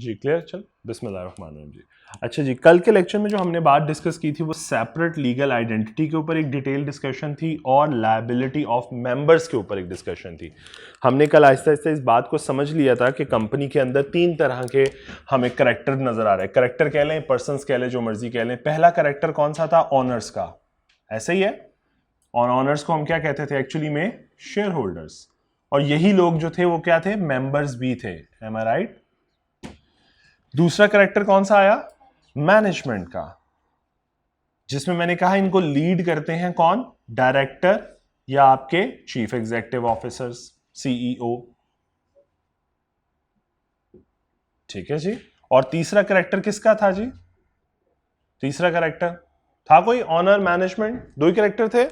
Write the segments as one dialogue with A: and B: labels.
A: जी clear. चल बिस्मिल्लाहिर्रहमानिर्रहीम जी। अच्छा जी, कल के लेक्चर में जो हमने बात डिस्कस की थी वो सेपरेट लीगल आइडेंटिटी के ऊपर एक डिटेल डिस्कशन थी और लायबिलिटी ऑफ मेंबर्स के ऊपर एक डिस्कशन थी। हमने कल आहिस्ता आहिस्ता इस बात को समझ लिया था कि कंपनी के अंदर 3 तरह के हमें करेक्टर नजर आ रहे हैं। करेक्टर कह लें, पर्सन्स कह लें, जो मर्जी कह लें। पहला करेक्टर कौन सा था? ऑनर्स का, ऐसे ही है। और ऑनर्स को हम क्या कहते थे एक्चुअली में? Share holders. और यही लोग जो थे वो क्या थे? मेंबर्स भी थे। एम आई राइट? दूसरा करेक्टर कौन सा आया? मैनेजमेंट का, जिसमें मैंने कहा इनको लीड करते हैं कौन? डायरेक्टर या आपके चीफ एग्जीक्यूटिव ऑफिसर्स, सीईओ। ठीक है जी। और तीसरा करेक्टर किसका था जी? तीसरा करेक्टर था कोई? ऑनर, मैनेजमेंट, दो ही करेक्टर थे।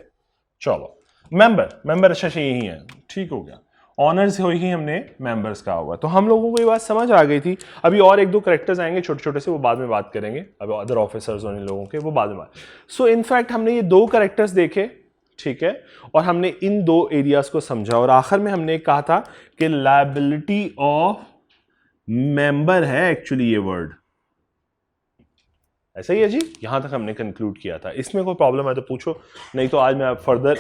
A: चलो मेंबर अच्छा यही है, ठीक हो गया। ऑनर्स हो ही हमने मेंबर्स का हुआ, तो हम लोगों को ये बात समझ आ गई थी। अभी और एक दो करेक्टर्स आएंगे छोटे छोटे से, वो बाद में बात करेंगे। अब अदर ऑफिसर्स और इन लोगों के वो बाद में। सो इनफैक्ट हमने ये 2 करेक्टर्स देखे, ठीक है, और हमने इन 2 एरियाज को समझा। और आखिर में हमने कहा था कि लायबिलिटी ऑफ मेंबर है एक्चुअली ये वर्ड। ऐसा ही है जी, यहां तक हमने कंक्लूड किया था। इसमें कोई प्रॉब्लम है तो पूछो, नहीं तो आज मैं फर्दर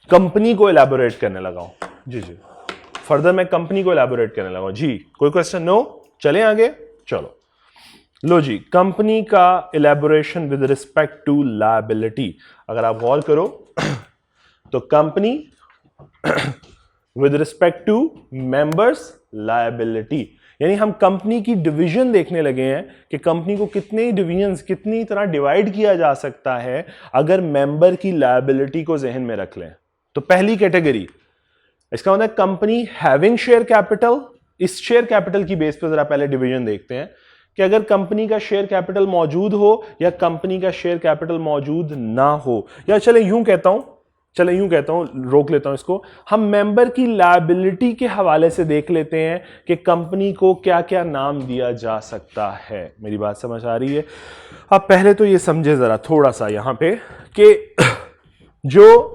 A: कंपनी को एलैबोरेट करने लगा हूं। जी जी, फर्दर मैं कंपनी को एलैबोरेट करने लगा हूं जी। कोई क्वेश्चन? नो? चलें आगे। चलो लो जी, कंपनी का elaboration with respect to liability. अगर आप गौर करो तो company with respect to members liability, यानी हम कंपनी की डिवीजन देखने लगे हैं कि कंपनी को कितने डिवीजन्स, कितनी तरह डिवाइड किया जा सकता है अगर मेंबर की लायबिलिटी को जहन में रख लें। तो पहली कैटेगरी, इसका मतलब कंपनी हैविंग शेयर कैपिटल। इस शेयर कैपिटल की बेस पर जरा पहले डिवीजन देखते हैं कि अगर कंपनी का शेयर कैपिटल मौजूद हो या कंपनी का शेयर कैपिटल मौजूद ना हो, या चले यूं कहता हूं, रोक लेता हूं इसको, हम मेंबर की लायबिलिटी के हवाले से देख लेते हैं कि कंपनी को क्या क्या नाम दिया जा सकता है। मेरी बात समझ आ रही है? अब पहले तो ये समझे जरा थोड़ा सा यहां पे कि जो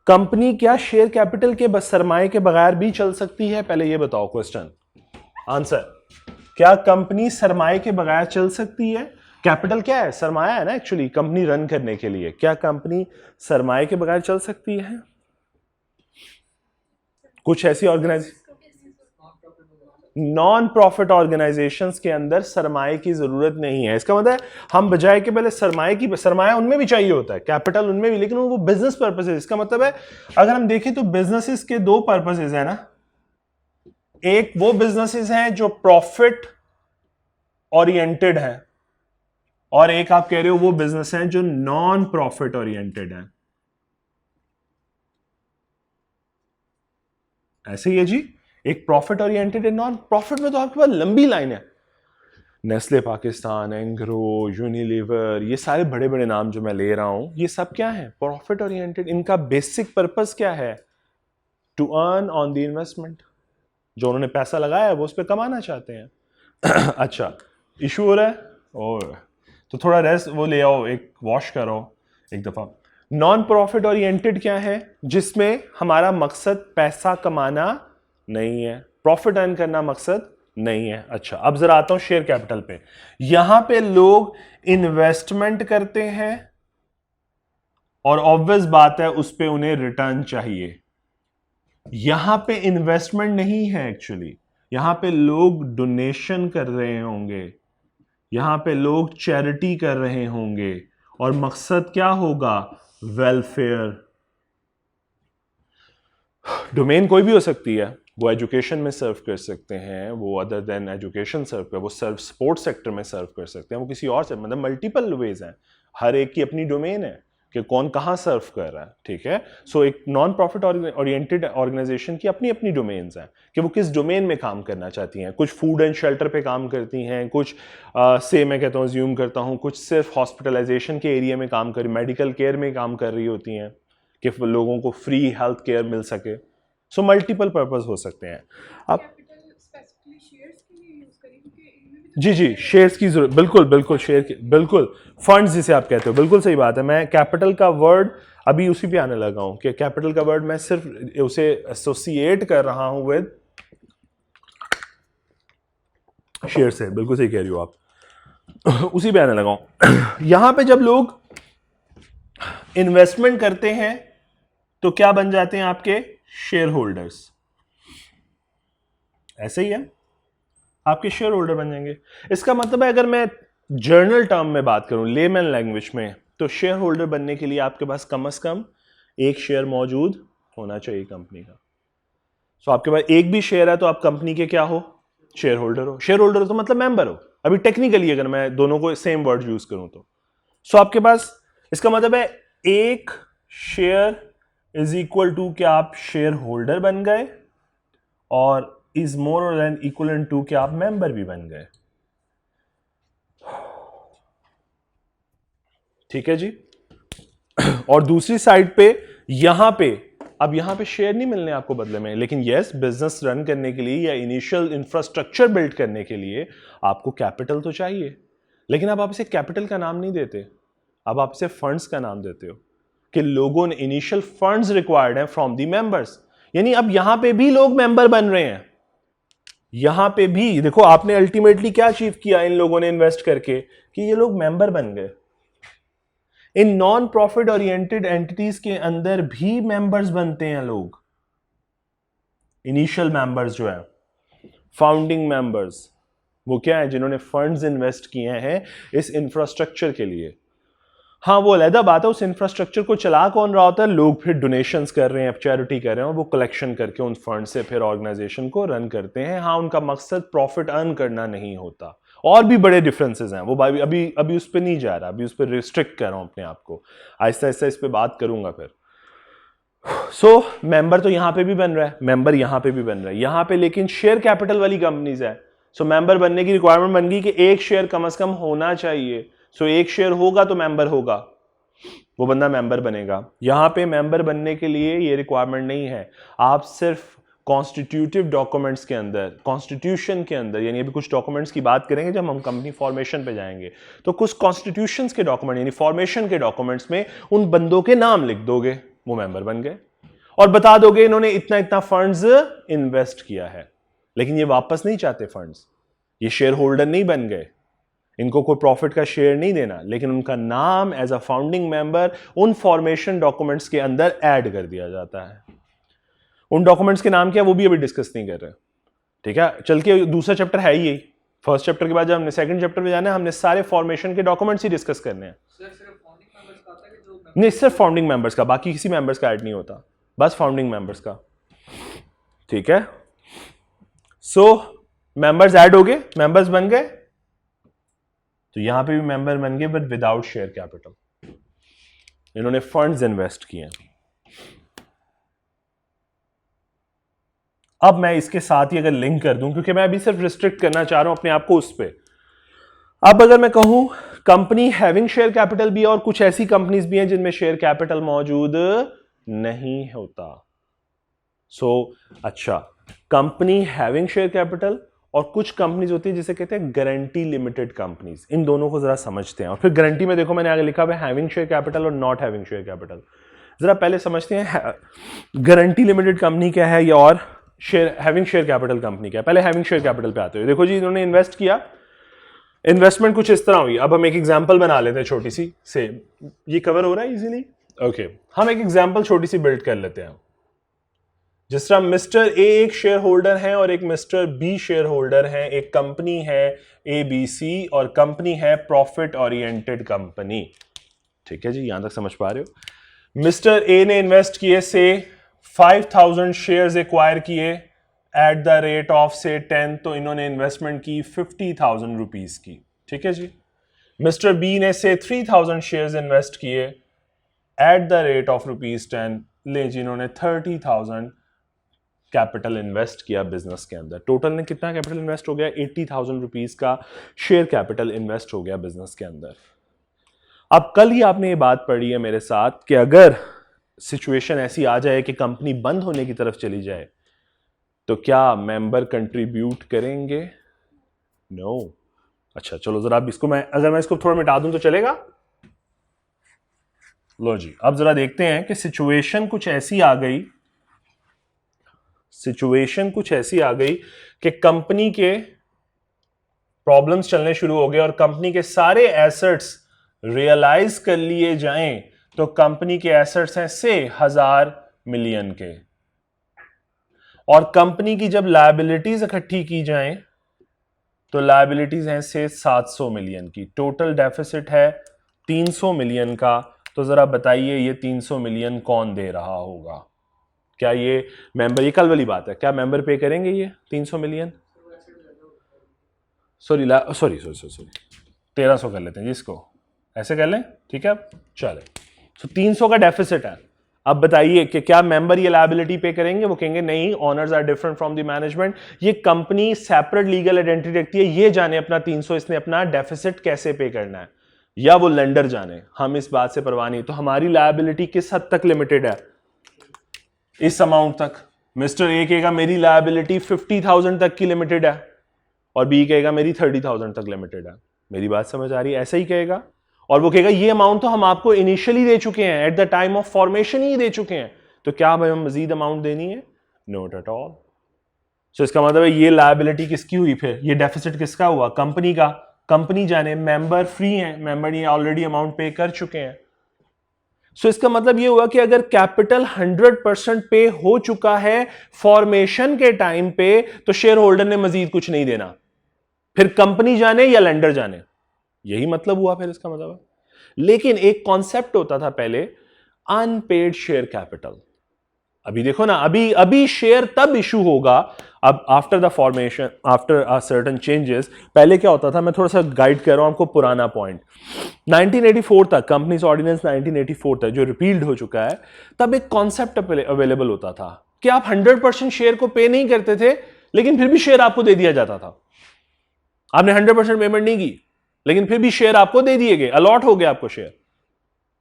A: कंपनी क्या शेयर कैपिटल के बस सरमाए के बगैर भी चल सकती है? पहले ये बताओ, क्वेश्चन आंसर, क्या कंपनी सरमाए के बगैर चल सकती है? कैपिटल क्या है? सरमाया है ना एक्चुअली कंपनी रन करने के लिए। क्या कंपनी सरमाए के बगैर चल सकती है? कुछ ऐसी नॉन प्रॉफिट ऑर्गेनाइजेशंस के अंदर सरमाए की जरूरत नहीं है। इसका मतलब हम बजाय के पहले सरमाया उनमें भी चाहिए होता है, कैपिटल उनमें भी, लेकिन वो बिजनेस पर्पसेस। इसका मतलब है अगर हम देखें तो बिजनेसेस के 2 पर्पसेस है ना। एक वो बिजनेसेस हैं जो प्रॉफिट ओरिएंटेड है, और एक आप कह रहे हो वो बिजनेस हैं जो नॉन प्रॉफिट ओरिएंटेड है। ऐसे ही है जी, एक प्रॉफिट ओरिएंटेड है, नॉन प्रॉफिट में तो आपके पास लंबी लाइन है। नेस्ले पाकिस्तान, एंग्रो, यूनिलीवर, ये सारे बड़े बड़े नाम जो मैं ले रहा हूं, ये सब क्या है? Profit oriented. इनका बेसिक पर्पस क्या है? To earn on the investment. जो उन्होंने पैसा लगाया है वो उस पर कमाना चाहते हैं। अच्छा, इशू हो रहा है? और तो थोड़ा रेस्ट वो ले आओ, एक वॉश करो एक दफा। नॉन प्रॉफिट ओरिएंटेड क्या है? जिसमें हमारा मकसद पैसा कमाना नहीं है, प्रॉफिट अर्न करना मकसद नहीं है। अच्छा, अब जरा आता हूं शेयर कैपिटल पे। यहां पे लोग इन्वेस्टमेंट करते हैं और ऑब्वियस बात है उस पे उन्हें रिटर्न चाहिए। यहां पे इन्वेस्टमेंट नहीं है एक्चुअली, यहां पे लोग डोनेशन कर रहे होंगे, यहां पे लोग चैरिटी कर रहे होंगे, और मकसद क्या होगा? वेलफेयर। डोमेन कोई भी हो सकती है, वो एजुकेशन में सर्व कर सकते हैं, वो अदर देन एजुकेशन सर्व कर, वो सर्व स्पोर्ट्स सेक्टर में सर्व कर सकते हैं, वो किसी और से, मतलब मल्टीपल वेज हैं। हर एक की अपनी डोमेन है कि कौन कहाँ सर्व कर रहा है। ठीक है, सो एक नॉन प्रॉफिट ओरिएंटेड ऑर्गेनाइजेशन की अपनी अपनी डोमेन्स हैं कि वो किस डोमेन में काम करना चाहती हैं। कुछ फूड एंड शेल्टर पे काम करती हैं, कुछ से मैं कहता हूँ, ज्यूम करता हूँ, कुछ सिर्फ हॉस्पिटलाइजेशन के एरिया में काम कर, मेडिकल केयर में काम कर रही होती हैं कि लोगों को फ्री हेल्थ केयर मिल सके। सो मल्टीपल पर्पस हो सकते हैं। अब जी शेयर्स की जरूरत, बिल्कुल शेयर की, बिल्कुल फंड्स जिसे आप कहते हो, बिल्कुल सही बात है। मैं कैपिटल का वर्ड अभी उसी पे आने लगा हूं कि कैपिटल का वर्ड मैं सिर्फ उसे एसोसिएट कर रहा हूं विद शेयर से, बिल्कुल सही कह रही हो आप। उसी पे आने लगाऊं। यहां पे जब लोग इन्वेस्टमेंट करते हैं तो क्या बन जाते हैं आपके शेयर होल्डर्स, ऐसे ही है, आपके शेयर होल्डर बन जाएंगे। इसका मतलब है अगर मैं जर्नल टर्म में बात करूं, लेमन लैंग्वेज में, तो शेयर होल्डर बनने के लिए आपके पास कम से कम एक शेयर मौजूद होना चाहिए कंपनी का। सो आपके पास एक भी शेयर है तो आप कंपनी के क्या हो, शेयर होल्डर हो। शेयर होल्डर हो तो मतलब मेंबर हो। अभी टेक्निकली अगर मैं दोनों को सेम वर्ड यूज करूं तो सो आपके पास, इसका मतलब है एक शेयर इज इक्वल टू क्या आप शेयर होल्डर बन गए, और इज मोर और देन इक्वल टू क्या आप मेंबर भी बन गए। ठीक है जी। और दूसरी साइड पे यहां पे, अब यहां पे शेयर नहीं मिलने आपको बदले में, लेकिन यस बिजनेस रन करने के लिए या इनिशियल इंफ्रास्ट्रक्चर बिल्ड करने के लिए आपको कैपिटल तो चाहिए, लेकिन अब आप इसे कैपिटल का नाम नहीं देते, अब आप इसे फंड्स का नाम देते हो कि लोगों ने इनिशियल फंड्स रिक्वायर्ड हैं फ्रॉम दी मेंबर्स। यानी अब यहां पे भी लोग मेंबर बन रहे हैं। यहां पे भी देखो आपने अल्टीमेटली क्या अचीव किया इन लोगों ने इन्वेस्ट करके, कि ये लोग मेंबर बन गए। In non profit oriented entities के अंदर भी मेंबर्स बनते हैं लोग, इनिशियल मेंबर्स जो है, फाउंडिंग मेंबर्स, वो क्या है, जिन्होंने फंड्स इन्वेस्ट किए हैं इस इंफ्रास्ट्रक्चर के लिए। हाँ वो अलग बात है, उस इंफ्रास्ट्रक्चर को चला कौन रहा होता है, लोग फिर डोनेशंस कर रहे हैं, चैरिटी कर रहे हैं, और वो कलेक्शन करके उन फंड से फिर ऑर्गेनाइजेशन को रन करते हैं। हाँ उनका मकसद प्रॉफिट अर्न करना नहीं होता। और भी बड़े डिफरेंसेस हैं, वो अभी अभी उस पर नहीं जा रहा, अभी उस पर रिस्ट्रिक्ट कर रहा हूं अपने आप को, आहिस्ता आहिस्ता इस पर बात करूंगा फिर। सो मेंबर तो यहां पे भी बन रहा है, मेंबर यहां पे भी बन रहा है, यहां पे लेकिन शेयर कैपिटल वाली कंपनीज है। सो मेंबर बनने की रिक्वायरमेंट बन गई कि एक शेयर कम से कम होना चाहिए। सो एक शेयर होगा तो मेंबर होगा, वो बंदा मेंबर बनेगा। यहां पे मेंबर बनने के लिए ये रिक्वायरमेंट नहीं है, आप सिर्फ कॉन्स्टिट्यूटिव डॉक्यूमेंट्स के अंदर, कॉन्स्टिट्यूशन के अंदर, यानी अभी कुछ डॉक्यूमेंट्स की बात करेंगे जब हम कंपनी फॉर्मेशन पे जाएंगे, तो कुछ कॉन्स्टिट्यूशंस के डॉक्यूमेंट यानी फॉर्मेशन के डॉक्यूमेंट्स में उन बंदों के नाम लिख दोगे, वो मेंबर बन गए, और बता दोगे इन्होंने इतना इतना फंड्स इन्वेस्ट किया है। लेकिन ये वापस नहीं चाहते फंड्स, ये शेयर होल्डर नहीं बन गए, इनको कोई प्रॉफिट का शेयर नहीं देना, लेकिन उनका नाम एज अ फाउंडिंग मेंबर उन फॉर्मेशन डॉक्यूमेंट्स के अंदर ऐड कर दिया जाता है। उन डॉक्यूमेंट्स के नाम क्या वो भी अभी डिस्कस नहीं कर रहे, ठीक है। चल के दूसरा चैप्टर है ही यही, फर्स्ट चैप्टर के बाद जब हमने सेकंड चैप्टर में जाना है, हमने सारे फॉर्मेशन के डॉक्यूमेंट्स ही डिस्कस करने हैं। नहीं सिर्फ फाउंडिंग मेंबर्स का, बाकी किसी मेंबर्स का ऐड नहीं होता, बस फाउंडिंग मेंबर्स का, ठीक है। सो मेंबर्स ऐड हो गए, मेंबर्स बन गए, तो यहां पे भी मेंबर बन गए बट विदाउट शेयर कैपिटल, इन्होंने फंड्स इन्वेस्ट किए। अब मैं इसके साथ ही अगर लिंक कर दूं, क्योंकि मैं अभी सिर्फ रिस्ट्रिक्ट करना चाह रहा हूं अपने आप को उस पर। अब अगर मैं कहूं कंपनी हैविंग शेयर कैपिटल भी है, और कुछ ऐसी कंपनीज भी हैं जिनमें शेयर कैपिटल मौजूद नहीं होता। अच्छा, कंपनी हैविंग शेयर कैपिटल और कुछ कंपनीज होती है जिसे कहते हैं गारंटी लिमिटेड कंपनीज। इन दोनों को जरा समझते हैं, और फिर गारंटी में देखो मैंने आगे लिखा हुआ है हैविंग शेयर कैपिटल और नॉट हैविंग शेयर कैपिटल। जरा पहले समझते हैं गारंटी लिमिटेड कंपनी क्या है या और हैविंग शेयर कैपिटल कंपनी क्या है। पहले हैविंग शेयर कैपिटल पे आते हुए देखो जी, इन्होंने इन्वेस्ट किया, इन्वेस्टमेंट कुछ इस तरह हुई। अब हम एक एग्जांपल बना लेते हैं छोटी सी से, ये कवर हो रहा है इजीली, ओके। हम एक एग्जांपल छोटी सी बिल्ड कर लेते हैं। जिस तरह मिस्टर ए एक शेयर होल्डर है और एक मिस्टर बी शेयर होल्डर है, एक कंपनी है ABC और कंपनी है प्रॉफिट ओरिएंटेड कंपनी, ठीक है जी, यहां तक समझ पा रहे हो। मिस्टर ए ने इन्वेस्ट किए से 5000 शेयर्स एक्वायर किए एट द रेट ऑफ से 10, तो इन्होंने इन्वेस्टमेंट की 50,000 रुपीज की, ठीक है जी। मिस्टर बी ने से 3000 शेयर्स इन्वेस्ट किए एट द रेट ऑफ ₹10, ले जी इन्होंने 30,000 कैपिटल इन्वेस्ट किया बिजनेस के अंदर। टोटल ने कितना कैपिटल इन्वेस्ट हो गया, 80,000 रुपीज का शेयर कैपिटल इन्वेस्ट हो गया बिजनेस के अंदर। अब कल ही आपने ये बात पढ़ी है मेरे साथ कि अगर सिचुएशन ऐसी आ जाए कि कंपनी बंद होने की तरफ चली जाए तो क्या मेंबर कंट्रीब्यूट करेंगे? नो। अच्छा चलो जरा अब इसको अगर मैं इसको थोड़ा मिटा दूं तो चलेगा? लो जी, अब जरा देखते हैं कि सिचुएशन कुछ ऐसी आ गई कि कंपनी के प्रॉब्लम्स चलने शुरू हो गए और कंपनी के सारे एसेट्स रियलाइज कर लिए जाएं, तो कंपनी के एसेट्स हैं से 1000 मिलियन के, और कंपनी की जब लायबिलिटीज इकट्ठी की जाएं तो लायबिलिटीज हैं से 700 मिलियन की। टोटल डेफिसिट है 300 मिलियन का। तो जरा बताइए ये 300 मिलियन कौन दे रहा होगा? क्या ये मेंबर, ये कल वाली बात है, क्या मेंबर पे करेंगे ये 300 मिलियन? सॉरी 1300 कर लेते हैं जिसको, ऐसे कर लें, ठीक है चले। तो 300 का डेफिसिट है। अब बताइए कि क्या मेंबर ये लायबिलिटी पे करेंगे? वो कहेंगे नहीं, owners are different from the management, ये कंपनी सेपरेट लीगल आइडेंटिटी रखती है, ये जाने अपना 300 इसने अपना डेफिसिट कैसे पे करना है, या वो लेंडर जाने, हम इस बात से परवाह नहीं। तो हमारी लायबिलिटी किस हद तक लिमिटेड है? इस अमाउंट तक। मिस्टर ए कहेगा मेरी लायबिलिटी 50,000 तक की लिमिटेड है, और बी कहेगा मेरी 30,000 तक लिमिटेड है। मेरी बात समझ आ रही है? ऐसा ही कहेगा। और वो कहेगा ये अमाउंट तो हम आपको इनिशियली दे चुके हैं, at the time of formation ही दे चुके हैं, तो क्या भाई हम मजीद अमाउंट देनी है? Not at all. सो इसका मतलब है ये लायबिलिटी किसकी हुई? फिर ये डेफिसिट किसका हुआ? कंपनी का। कंपनी जाने, मेंबर फ्री हैं, मेंबर ये ऑलरेडी अमाउंट पे कर चुके हैं। सो इसका मतलब ये हुआ कि अगर कैपिटल 100% पे हो चुका है फॉर्मेशन के टाइम पे, तो शेयर होल्डर ने मजीद कुछ नहीं देना, फिर कंपनी जाने या लेंडर जाने, यही मतलब हुआ फिर इसका मतलब है। लेकिन एक कॉन्सेप्ट होता था पहले, अनपेड शेयर कैपिटल। अभी देखो ना, अभी शेयर तब इशू होगा, अब after the formation, after certain changes. पहले क्या होता था, मैं थोड़ा सा गाइड कर रहा हूं आपको पुराना पॉइंट। 1984 तक, कंपनीज ऑर्डिनेंस 1984 तक जो रिपील्ड हो चुका है, तब एक कॉन्सेप्ट अवेलेबल होता था कि आप 100% शेयर को पे नहीं करते थे, लेकिन फिर भी शेयर आपको दे दिया जाता था। आपने 100% पेमेंट नहीं की, लेकिन फिर भी शेयर आपको दे दिए गए, अलॉट हो गया आपको शेयर।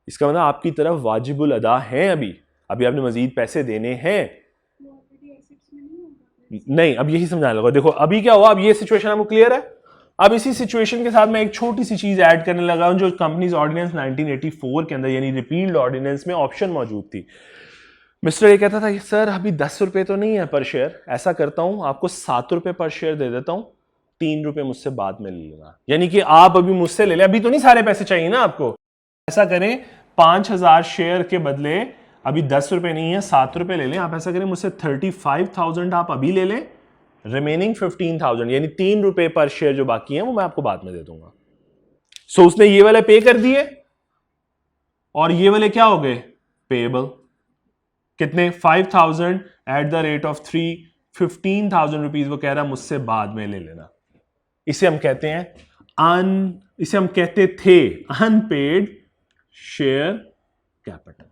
A: इसका मतलब आपकी तरफ वाजिबुल अदा हैं, अभी आपने मजीद पैसे देने हैं। नहीं, अब यही समझाने लगा। देखो अभी क्या हुआ, अब ये सिचुएशन आपको क्लियर है। अब इसी सिचुएशन के साथ मैं एक छोटी सी चीज ऐड करने लगा हूं, जो कंपनीज ऑर्डिनेंस 1984 के अंदर यानी रिपील्ड ऑर्डिनेंस में ऑप्शन मौजूद थी। मिस्टर ये कहता था सर अभी 10 रुपए तो नहीं है पर शेयर, ऐसा करता हूं आपको 7 रुपए पर शेयर दे देता हूं, 3 रुपए मुझसे बाद में ले लेना। यानी कि आप अभी मुझसे ले लें, अभी तो नहीं सारे पैसे चाहिए ना आपको। ऐसा करें 5000 शेयर के बदले अभी 10 रुपए नहीं है, 7 रुपए ले लें। आप ऐसा करें मुझसे 35,000 आप अभी ले लें, रिमेनिंग 15,000 यानी 3 रुपए पर शेयर जो बाकी है वो मैं आपको बाद में दे दूंगा। सो उसने ये वाले पे कर दिए, और ये वाले क्या हो गए? पेएबल। कितने? 5,000 at the rate of 3, 15,000 rupees वो कह रहा मुझसे बाद में ले लेना। इसे हम कहते हैं इसे हम कहते थे अनपेड शेयर कैपिटल।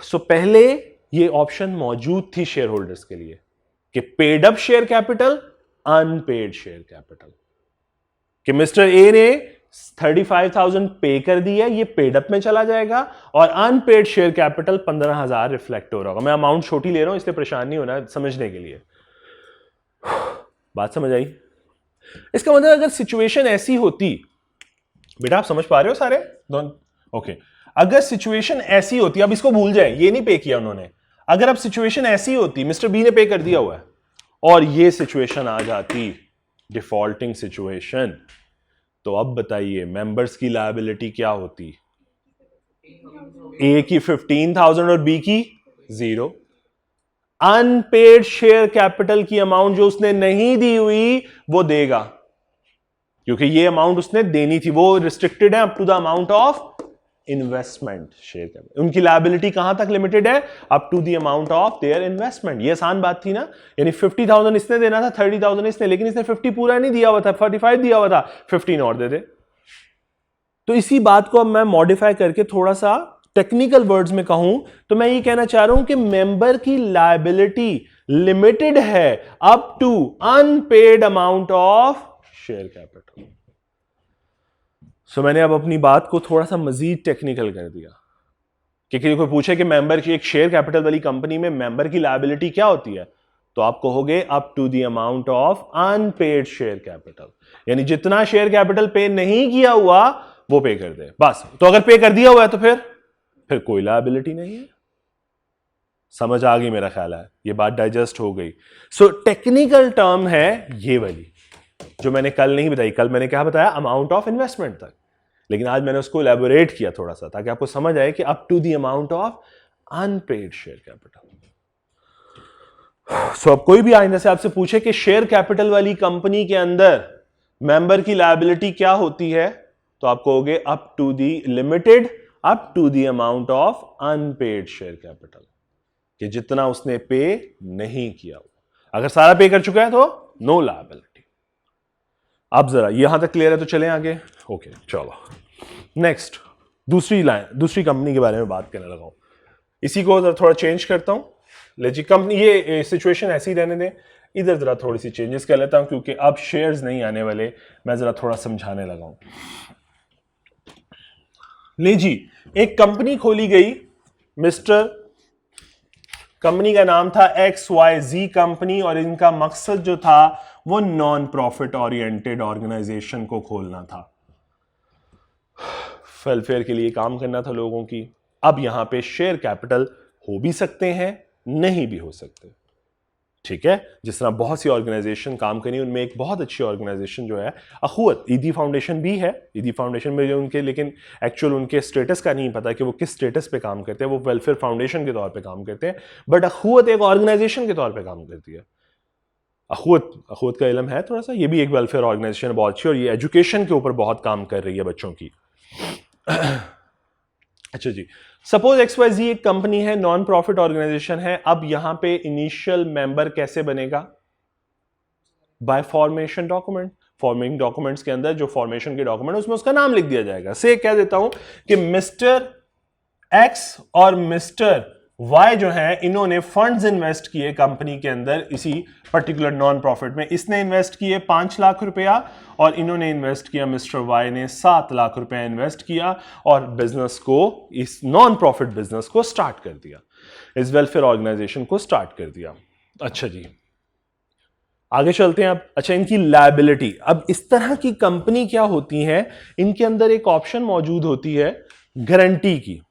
A: सो पहले ये ऑप्शन मौजूद थी शेयर होल्डर्स के लिए कि paid up share capital, unpaid share capital, कि मिस्टर ए ने 35,000 पे कर दिया, ये पेड अप में चला जाएगा, और अनपेड शेयर कैपिटल 15,000 रिफ्लेक्ट हो रहा होगा। मैं अमाउंट छोटी ले रहा हूं इसलिए परेशान नहीं होना, समझने के लिए। बात समझ आई? इसका मतलब अगर सिचुएशन ऐसी होती, बेटा आप समझ पा रहे हो सारे? ओके। अगर सिचुएशन ऐसी होती, अब इसको भूल जाए, ये नहीं पे किया उन्होंने। अगर अब सिचुएशन ऐसी होती, मिस्टर बी ने पे कर दिया हुआ है, और ये सिचुएशन आ जाती डिफॉल्टिंग सिचुएशन, तो अब बताइए मेंबर्स की लायबिलिटी क्या होती? ए की 15,000 और बी की 0। अनपेड शेयर कैपिटल की अमाउंट जो उसने नहीं दी हुई वो देगा, क्योंकि ये अमाउंट उसने देनी थी, वो रिस्ट्रिक्टेड है up to the amount of investment share capital. उनकी लायबिलिटी कहां तक लिमिटेड है? Up to the amount of their investment. ये आसान बात थी ना, यानी 50,000 इसने देना था, 30,000 इसने, लेकिन इसने 50 पूरा नहीं दिया हुआ था, 45 दिया हुआ था, 15 और दे दे। तो इसी बात को अब मैं मॉडिफाई करके थोड़ा सा टेक्निकल वर्ड्स में कहूं तो मैं ये कहना चाह रहा हूं कि मेंबर की लायबिलिटी लिमिटेड है up to unpaid amount of share capital. So मैंने अब अपनी बात को थोड़ा सा मजीद टेक्निकल कर दिया, क्योंकि कोई पूछे कि मेंबर की, एक शेयर कैपिटल वाली कंपनी में मेंबर की लायबिलिटी क्या होती है, तो आप कहोगे up to the amount of unpaid share capital, यानी जितना शेयर कैपिटल पे नहीं किया हुआ वो पे कर दे बस। तो अगर पे कर दिया हुआ है तो फिर कोई लायबिलिटी नहीं है। समझ आ गई मेरा ख्याल है, ये बात डाइजेस्ट हो गई। सो टेक्निकल टर्म है ये वाली जो मैंने कल नहीं बताई। कल मैंने क्या बताया, अमाउंट ऑफ इन्वेस्टमेंट तक, लेकिन आज मैंने उसको इलेबोरेट किया थोड़ा सा ताकि आपको समझ आए कि up to the amount of unpaid share capital. So अब कोई भी आइंदा से आपसे पूछे कि शेयर कैपिटल वाली कंपनी के अंदर मेंबर की लायबिलिटी क्या होती है, तो आप कहोगे up to the limited up to the amount of unpaid share capital, कि जितना उसने पे नहीं किया हो। अगर सारा पे कर चुका है तो नो लायबिलिटी। अब जरा यहां तक क्लियर है तो चलें आगे। ओके चलो नेक्स्ट दूसरी लाइन, दूसरी कंपनी के बारे में बात करने लगा हूं। इसी को जरा थोड़ा चेंज करता हूं। ले जी कंपनी, ये सिचुएशन ऐसी रहने दें, इधर जरा थोड़ी सी चेंजेस कर लेता हूं क्योंकि अब शेयर्स नहीं आने वाले, मैं जरा थोड़ा समझाने लगा हूं। ले जी एक कंपनी खोली गई, मिस्टर, कंपनी का नाम था XYZ कंपनी, और इनका मकसद जो था वो नॉन प्रॉफिट ओरिएंटेड ऑर्गेनाइजेशन को खोलना था, वेलफेयर के लिए काम करना था लोगों की। अब यहां पे शेयर कैपिटल हो भी सकते हैं, नहीं भी हो सकते, ठीक है। जिस तरह बहुत सी ऑर्गेनाइजेशन काम करी, उनमें एक बहुत अच्छी ऑर्गेनाइजेशन जो है अखुवत, ईदी फाउंडेशन भी है। ईदी फाउंडेशन में जो उनके, लेकिन एक्चुअल उनके स्टेटस का नहीं पता कि वो किस स्टेटस पे काम करते हैं। वो वेलफेयर फाउंडेशन के तौर पे काम करते हैं, बट अखुवत एक ऑर्गेनाइजेशन के तौर पे काम करती है। अखुवत का इल्म है थोड़ा सा, ये भी एक वेलफेयर ऑर्गेनाइजेशन बहुत अच्छी, और ये एजुकेशन के ऊपर बहुत काम कर रही है बच्चों की। अच्छा जी, सपोज XYZ एक कंपनी है, नॉन प्रॉफिट ऑर्गेनाइजेशन है। अब यहां पे इनिशियल मेंबर कैसे बनेगा? Bye formation document. Forming documents के अंदर जो फॉर्मेशन के डॉक्यूमेंट, उसमें उसका नाम लिख दिया जाएगा। से कह देता हूं कि मिस्टर एक्स और मिस्टर वाई जो है, इन्होंने फंड्स इन्वेस्ट किए कंपनी के अंदर, इसी पर्टिकुलर नॉन प्रॉफिट में। इसने इन्वेस्ट किए 5 लाख रुपया और इन्होंने इन्वेस्ट किया, मिस्टर वाई ने 7 लाख रुपया इन्वेस्ट किया, और बिजनेस को, इस नॉन प्रॉफिट बिजनेस को स्टार्ट कर दिया, इस वेलफेयर ऑर्गेनाइजेशन को स्टार्ट कर दिया। अच्छा जी, आगे चलते हैं अब। अच्छा, इनकी लायबिलिटी, अब इस तरह की कंपनी क्या होती है, इनके अंदर एक ऑप्शन मौजूद होती है गारंटी की।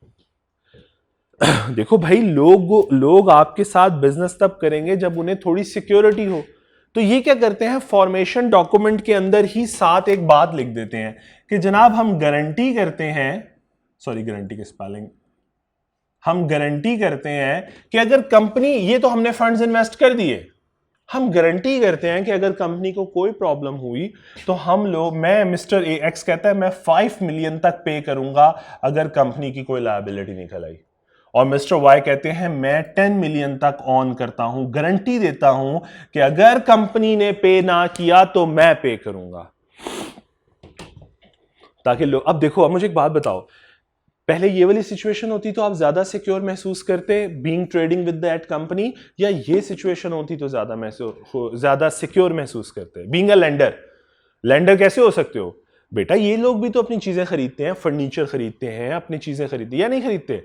A: देखो भाई, लोग आपके साथ बिजनेस तब करेंगे जब उन्हें थोड़ी सिक्योरिटी हो। तो ये क्या करते हैं, फॉर्मेशन डॉक्यूमेंट के अंदर ही साथ एक बात लिख देते हैं कि जनाब हम गारंटी करते हैं, सॉरी गारंटी की स्पेलिंग, हम गारंटी करते हैं कि अगर कंपनी, ये तो हमने फंड्स इन्वेस्ट कर दिए, हम गारंटी करते हैं कि अगर कंपनी को कोई प्रॉब्लम हुई तो हम लोग, मैं, मिस्टर एक्स कहता है मैं 5 मिलियन तक पे करूंगा अगर कंपनी की कोई लायबिलिटी निकल आई, और मिस्टर वाई कहते हैं मैं 10 मिलियन तक ऑन करता हूं, गारंटी देता हूं कि अगर कंपनी ने पे ना किया तो मैं पे करूंगा, ताकि लोग। अब देखो, अब मुझे एक बात बताओ, पहले ये वाली सिचुएशन होती तो आप ज्यादा सिक्योर महसूस करते being trading with that company, या ये सिचुएशन होती तो ज्यादा सिक्योर महसूस करते बीइंग अ लेंडर? लेंडर कैसे हो सकते हो बेटा, ये लोग भी तो अपनी चीजें खरीदते हैं, फर्नीचर खरीदते हैं, अपनी चीजें खरीदते या नहीं खरीदते?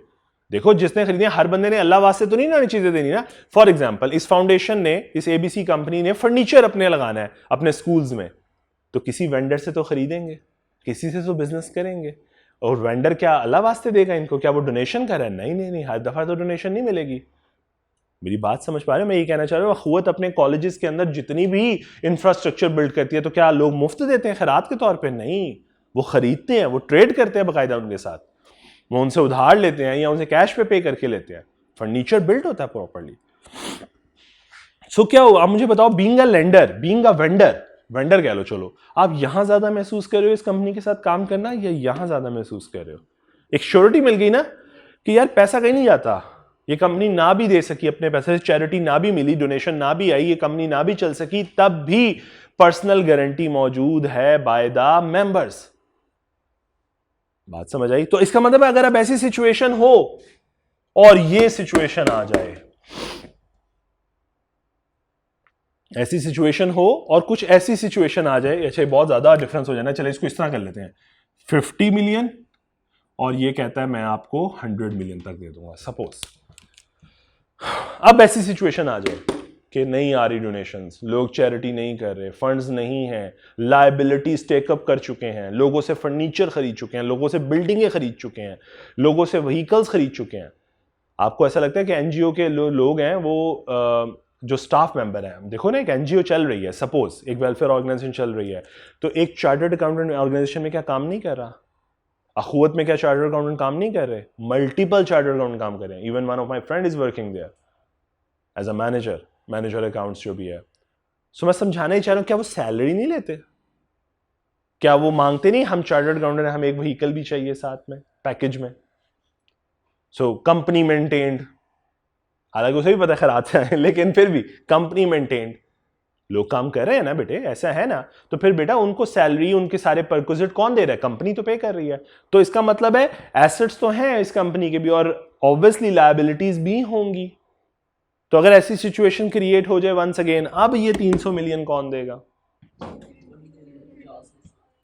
A: देखो, जिसने खरीदी, हर बंदे ने अल्लाह वास्ते तो नहीं ना चीजें देनी ना। फॉर एग्जांपल, इस फाउंडेशन ने, इस ABC कंपनी ने फर्नीचर अपने लगाना है अपने स्कूल्स में, तो किसी वेंडर से तो खरीदेंगे, किसी से तो बिजनेस करेंगे, और वेंडर क्या अल्लाह वास्ते देगा इनको? क्या वो डोनेशन कर रहा है? नहीं नहीं नहीं, हर दफा तो डोनेशन नहीं मिलेगी। मेरी बात समझ पा रहे हो? मैं ये कहना चाह रहा हूँ, अखुवत अपने कॉलेजेस के अंदर जितनी भी इंफ्रास्ट्रक्चर बिल्ड करती है, तो क्या लोग मुफ्त देते हैं खैरात के तौर पे? नहीं, वो खरीदते हैं, वो ट्रेड करते हैं बाकायदा उनके साथ, वो उनसे उधार लेते हैं या उनसे कैश पे करके लेते हैं। फर्नीचर बिल्ड होता है प्रॉपर्ली। सो क्या हुआ, आप मुझे बताओ, being a lender, being a vendor कह लो, चलो, आप यहां ज्यादा महसूस कर रहे हो इस कंपनी के साथ काम करना, या यहां ज्यादा महसूस कर रहे हो? एक श्योरिटी मिल गई ना कि यार पैसा कहीं नहीं जाता, ये कंपनी ना भी दे सकी अपने पैसे से, चैरिटी ना भी मिली, डोनेशन ना भी आई, ये कंपनी ना भी चल सकी, तब भी पर्सनल गारंटी मौजूद है बाय द मेंबर्स। बात समझ आई? तो इसका मतलब अगर अब ऐसी सिचुएशन हो और ये सिचुएशन आ जाए, ऐसी सिचुएशन हो और कुछ ऐसी सिचुएशन आ जाए, अच्छा बहुत ज्यादा डिफरेंस हो जाना, चले इसको इस तरह कर लेते हैं, 50 मिलियन और ये कहता है मैं आपको 100 मिलियन तक दे दूंगा सपोज। अब ऐसी सिचुएशन आ जाए कि नहीं आ रही डोनेशंस, लोग चैरिटी नहीं कर रहे, फंड्स नहीं है, लायबिलिटीज टेकअप कर चुके हैं, लोगों से फर्नीचर खरीद चुके हैं, लोगों से बिल्डिंगें खरीद चुके हैं, लोगों से व्हीकल्स खरीद चुके हैं। आपको ऐसा लगता है कि एनजीओ के लोग हैं वो जो स्टाफ मेंबर हैं, देखो ना एक एनजीओ चल रही है, सपोज एक वेलफेयर ऑर्गेनाइजेशन चल रही है, तो एक चार्टर्ड अकाउंटेंट ऑर्गेनाइजेशन में क्या काम नहीं कर रहा? अखुवत में क्या चार्टर्ड अकाउंटेंट काम नहीं कर रहे? मल्टीपल चार्टर्ड अकाउंटेंट काम कर रहे हैं। Even one of my friend is working there as a manager accounts जो भी है। सो मैं समझाना ही चाह रहा हूं, क्या वो सैलरी नहीं लेते? क्या वो मांगते नहीं हम चार्टर्ड अकाउंटेंट, हमें एक व्हीकल भी चाहिए साथ में पैकेज में? सो कंपनी मेंटेन्ड, हालांकि उसे भी पता खैर आता है, लेकिन फिर भी कंपनी मेंटेन्ड, लोग काम कर रहे हैं ना बेटे, ऐसा है ना? तो फिर बेटा उनको सैलरी, उनके सारे परक्विजिट कौन दे रहा है? कंपनी तो पे कर रही है। तो इसका मतलब है एसेट्स तो हैं इस कंपनी के भी और ऑब्वियसली लायबिलिटीज भी होंगी। तो अगर ऐसी सिचुएशन क्रिएट हो जाए वंस अगेन, अब ये 300 मिलियन कौन देगा?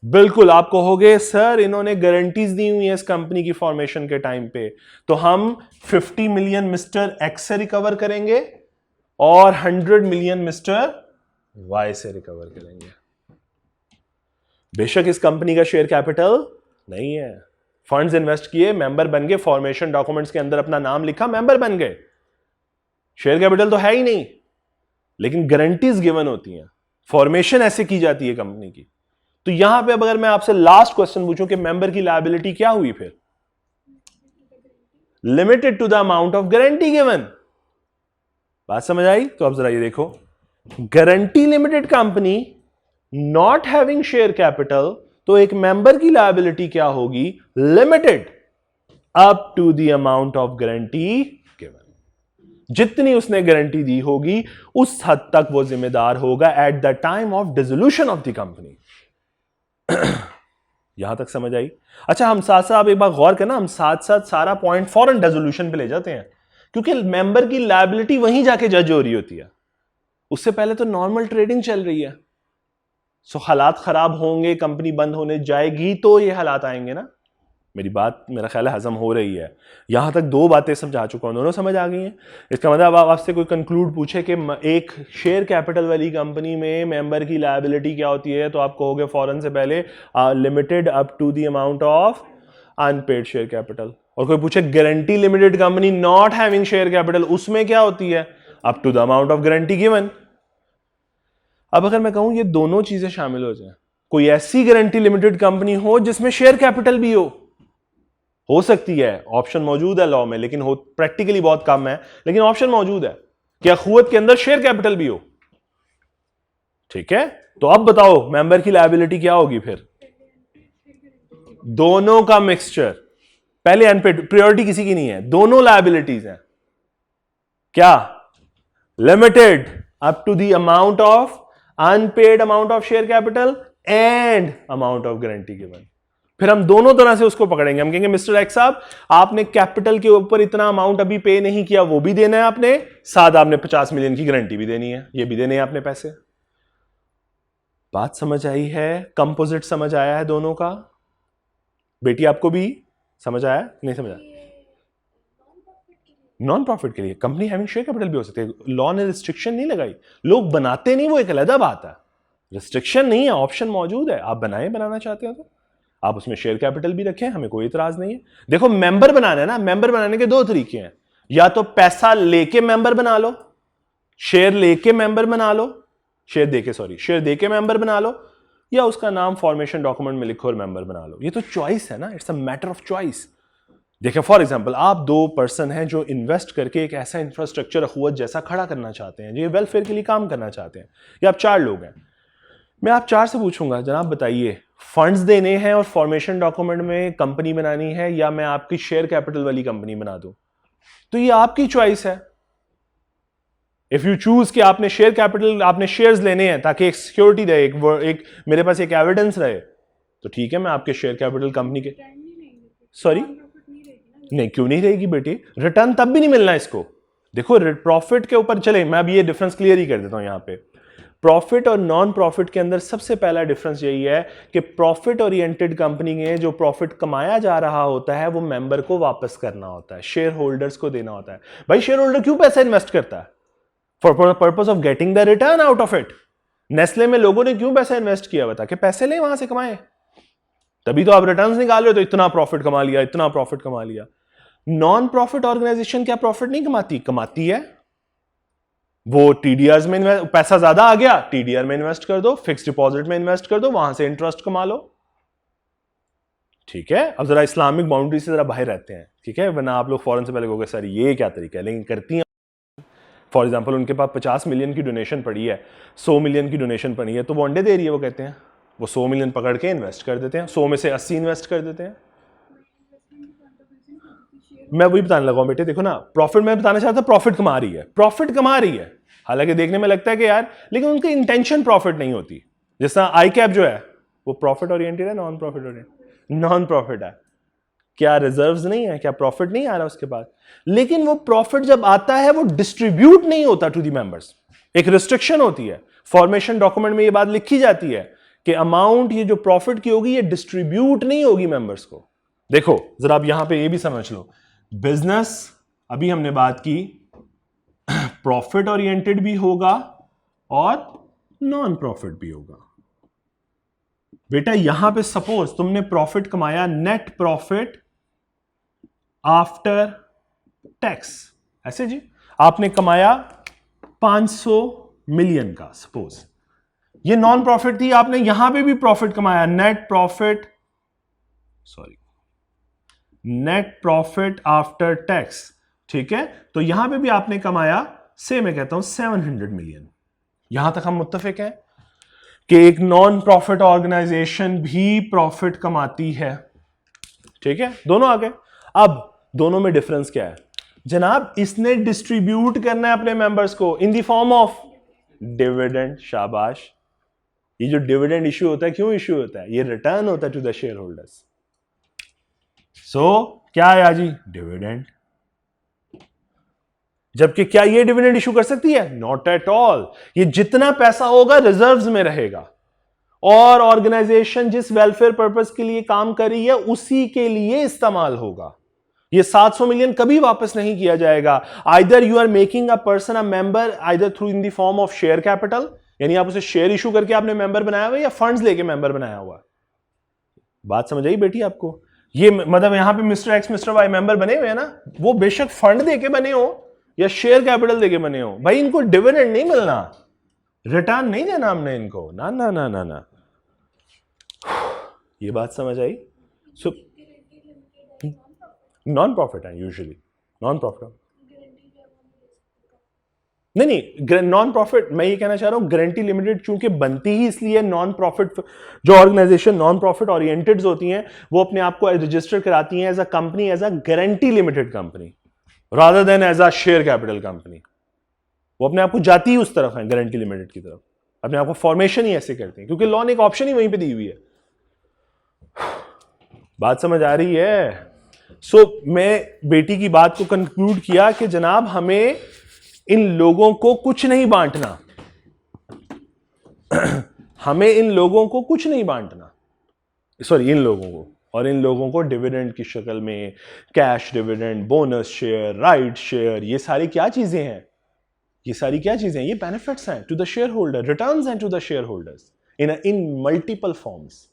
A: बिल्कुल, आप कहोगे सर इन्होंने गारंटीज दी हुई है इस कंपनी की फॉर्मेशन के टाइम पे, तो हम 50 मिलियन मिस्टर एक्स से रिकवर करेंगे और 100 मिलियन मिस्टर वाई से रिकवर करेंगे। बेशक इस कंपनी का शेयर कैपिटल नहीं है, फंड्स इन्वेस्ट किए, मेंबर बन गए, फॉर्मेशन डॉक्यूमेंट्स के अंदर अपना नाम लिखा, मेंबर बन गए, शेयर कैपिटल तो है ही नहीं, लेकिन गारंटीज गिवन होती हैं, फॉर्मेशन ऐसे की जाती है कंपनी की। तो यहां पे अब अगर मैं आपसे लास्ट क्वेश्चन पूछूं कि मेंबर की लायबिलिटी क्या हुई, फिर limited to the amount of guarantee given. बात समझ आई? तो अब जरा ये देखो, guarantee limited company not having share capital, तो एक मेंबर की लायबिलिटी क्या होगी? Limited up to the amount of guarantee given. जितनी उसने गारंटी दी होगी उस हद तक वो जिम्मेदार होगा eight the time of dissolution of the company. यहां तक समझ आई? अच्छा, हम साथ साथ एक बार गौर करना, हम साथ साथ सारा पॉइंट फॉरन डिसोल्यूशन पे ले जाते हैं, क्योंकि मेंबर की लायबिलिटी वहीं जाके जज हो रही होती है, उससे पहले तो नॉर्मल ट्रेडिंग चल रही है। सो हालात खराब होंगे, कंपनी बंद होने जाएगी तो ये हालात आएंगे ना। मेरी बात मेरा ख्याल है हजम हो रही है। यहां तक दो बातें समझा चुका हूं, दोनों समझ आ गई हैं। इसका मतलब अब आपसे कोई कंक्लूड पूछे कि एक शेयर कैपिटल वाली कंपनी में मेंबर की लायबिलिटी क्या होती है, तो आप कहोगे फौरन से पहले limited up to the amount of unpaid share capital. और कोई पूछे guarantee limited company not having share capital, उसमें क्या होती है? Up to the amount of guarantee given. अब अगर मैं कहूं ये दोनों चीजें शामिल हो जाए, कोई ऐसी गारंटी लिमिटेड कंपनी हो जिसमें शेयर कैपिटल भी हो सकती है, ऑप्शन मौजूद है लॉ में, लेकिन हो प्रैक्टिकली बहुत कम है, लेकिन ऑप्शन मौजूद है कि अखुवत के अंदर शेयर कैपिटल भी हो। ठीक है, तो अब बताओ मेंबर की लायबिलिटी क्या होगी फिर? दोनों का मिक्सचर। पहले अनपेड, प्रायोरिटी किसी की नहीं है, दोनों लायबिलिटीज हैं। क्या? Limited up to the amount of unpaid amount of share capital and amount of guarantee given. फिर हम दोनों तरह से उसको पकड़ेंगे। हम कहेंगे मिस्टर एक्स साहब, आपने कैपिटल के ऊपर इतना अमाउंट अभी पे नहीं किया, वो भी देना है आपने, साथ आपने 50 मिलियन की गारंटी भी देनी है, ये भी देने हैं आपने पैसे। बात समझ आई है? कंपोजिट समझ आया है दोनों का? बेटी आपको भी समझ आया? नहीं समझ आया? नॉन प्रॉफिट के लिए कंपनी हैविंग शेयर कैपिटल भी हो सकती है। लॉ ने रिस्ट्रिक्शन नहीं लगाई, लोग बनाते नहीं, वो एक अलग बात है। रिस्ट्रिक्शन नहीं है, ऑप्शन मौजूद है, आप बनाना चाहते हो तो आप उसमें शेयर कैपिटल भी रखें, हमें कोई इतराज नहीं है। देखो मेंबर बनाना है ना, मेंबर बनाने के दो तरीके हैं, या तो पैसा लेके मेंबर बना लो, शेयर लेके मेंबर बना लो, शेयर देके मेंबर बना लो, या उसका नाम फॉर्मेशन डॉक्यूमेंट में लिखो और मेंबर बना लो। ये तो चॉइस है ना, it's a matter of choice. देखिए फॉर एग्जांपल, आप दो पर्सन हैं जो इन्वेस्ट करके एक ऐसा इंफ्रास्ट्रक्चर अखुवत जैसा खड़ा करना चाहते हैं, जो वेलफेयर के लिए काम करना चाहते हैं, या आप 4 लोग हैं। मैं आप 4 से पूछूंगा, जनाब बताइए फंड्स देने हैं और फॉर्मेशन डॉक्यूमेंट में कंपनी बनानी है, या मैं आपकी शेयर कैपिटल वाली कंपनी बना दूं? तो ये आपकी चॉइस है। इफ यू चूज कि आपने शेयर कैपिटल, आपने शेयर्स लेने हैं ताकि एक सिक्योरिटी रहे, एक मेरे पास एक एविडेंस रहे, तो ठीक है, मैं आपके शेयर कैपिटल कंपनी के सॉरी नहीं, क्यों नहीं रहेगी बेटी? रिटर्न तब भी नहीं मिलना इसको। देखो प्रॉफिट के ऊपर चले, मैं अभी ये डिफरेंस क्लियर ही कर देता हूं। यहां पे प्रॉफिट और नॉन प्रॉफिट के अंदर सबसे पहला डिफरेंस यही है कि प्रॉफिट ओरिएंटेड कंपनी में जो प्रॉफिट कमाया जा रहा होता है वो मेंबर को वापस करना होता है, शेयर होल्डर्स को देना होता है। भाई शेयर होल्डर क्यों पैसा इन्वेस्ट करता है? For purpose of getting the return out of it. Nestle में लोगों ने क्यों पैसा इन्वेस्ट किया? बता के पैसे ले वहां से कमाए, तभी तो आप रिटर्न्स निकाल रहे हो, तो इतना प्रॉफिट कमा लिया, इतना प्रॉफिट कमा लिया। नॉन प्रॉफिट ऑर्गेनाइजेशन क्या प्रॉफिट नहीं कमाती? कमाती है। वो टीडीआर में पैसा ज्यादा आ गया, टीडीआर में इन्वेस्ट कर दो, फिक्स डिपॉजिट में इन्वेस्ट कर दो, वहां से इंटरेस्ट कमा लो। ठीक है, अब जरा इस्लामिक बाउंड्री से जरा बाहर रहते हैं, ठीक है, वरना आप लोग फौरन से पहले कहोगे सर ये क्या तरीका है, लेकिन करती हैं। फॉर एग्जाम्पल उनके पास 50 मिलियन की डोनेशन पड़ी है, 100 मिलियन की डोनेशन पड़ी है, तो वो अंडे दे रही है, वो कहते हैं वो 100 मिलियन पकड़ के इन्वेस्ट कर देते हैं, 100 में से 80 इन्वेस्ट कर देते हैं। मैं वही बताने लगा हूं बेटे, देखो ना, प्रॉफिट मैं बताना चाहता, प्रॉफिट कमा रही है, प्रॉफिट कमा रही है, हालांकि देखने में लगता है कि यार, लेकिन उनकी इंटेंशन प्रॉफिट नहीं होती। जिस तरह आई कैप जो है वो प्रॉफिट ओरिएंटेड है, non profit oriented? Non profit है। क्या रिजर्व्स नहीं है? क्या प्रॉफिट नहीं आ रहा उसके पास? लेकिन वो प्रॉफिट जब आता है वो डिस्ट्रीब्यूट नहीं होता टू दी मेंबर्स, एक रिस्ट्रिक्शन होती है। फॉर्मेशन डॉक्यूमेंट में ये बात लिखी जाती है कि अमाउंट ये जो प्रॉफिट की होगी ये डिस्ट्रीब्यूट नहीं होगी मेंबर्स को। देखो जरा आप यहां पे ये भी समझ लो, बिजनेस अभी हमने बात की प्रॉफिट ओरिएंटेड भी होगा और नॉन प्रॉफिट भी होगा। बेटा यहां पे सपोज तुमने प्रॉफिट कमाया, नेट प्रॉफिट आफ्टर टैक्स, ऐसे जी आपने कमाया 500 मिलियन का, सपोज ये नॉन प्रॉफिट थी, आपने यहां पे भी प्रॉफिट कमाया, net profit, sorry, net profit after tax, ठीक है, तो यहां पे भी आपने कमाया, से मैं कहता हूं 700 मिलियन। यहां तक हम मुत्तफिक हैं कि एक नॉन प्रॉफिट ऑर्गेनाइजेशन भी प्रॉफिट कमाती है, ठीक है, दोनों आ गए। अब दोनों में डिफरेंस क्या है जनाब? इसने डिस्ट्रीब्यूट करना है अपने मेंबर्स को इन द फॉर्म ऑफ डिविडेंड। शाबाश, ये जो डिविडेंड इश्यू होता है, क्यों इश्यू होता है? ये रिटर्न होता है टू द शेयर होल्डर्स। सो क्या आया जी? डिविडेंड। जबकि क्या ये डिविडेंड इशू कर सकती है? Not at all. ये जितना पैसा होगा रिजर्व्स में रहेगा, और ऑर्गेनाइजेशन जिस वेलफेयर पर्पस के लिए काम कर रही है उसी के लिए इस्तेमाल होगा। ये 700 मिलियन कभी वापस नहीं किया जाएगा। Either you are making a person a member either through in the form of share capital, यानी आप उसे शेयर इशू करके आपने मेंबर बनाया हुआ, या फंड्स लेके मेंबर बनाया हुआ। बात समझ आई बेटी आपको? ये मतलब यहां पे mister X mister Y member बने हुए हैं ना, वो बेशक फंड देके बने हो या शेयर कैपिटल देके बने हो, भाई इनको डिविडेंड नहीं मिलना, रिटर्न नहीं देना हमने इनको, ना ना ना ना ना। ये बात समझ आई? सो नॉन प्रॉफिट है यूजुअली, नॉन प्रॉफिट नहीं, नॉन प्रॉफिट मैं ये कहना चाह रहा हूं, गारंटी लिमिटेड चूंकि बनती ही इसलिए नॉन प्रॉफिट, जो ऑर्गेनाइजेशन नॉन प्रॉफिट ओरिएंटेड होती हैं वो अपने आप को रजिस्टर कराती हैं as a company, as a guarantee limited company, rather than as a share capital company. वो अपने आप को जाती ही उस तरफ है, गारंटी लिमिटेड की तरफ, अपने आप को फॉर्मेशन ही ऐसे करते हैं, क्योंकि लॉ ने एक ऑप्शन ही वहीं पे दी हुई है। बात समझ आ रही है? सो मैं बेटी की बात को कंक्लूड किया कि जनाब हमें इन लोगों को कुछ नहीं बांटना, हमें इन लोगों को कुछ नहीं बांटना, सॉरी इन लोगों को, और इन लोगों को डिविडेंड की शक्ल में, cash dividend, bonus share, right share, ये सारी क्या चीजें हैं? ये सारी क्या चीजें हैं? ये बेनिफिट्स हैं to the shareholder, returns हैं to the shareholders in multiple forms,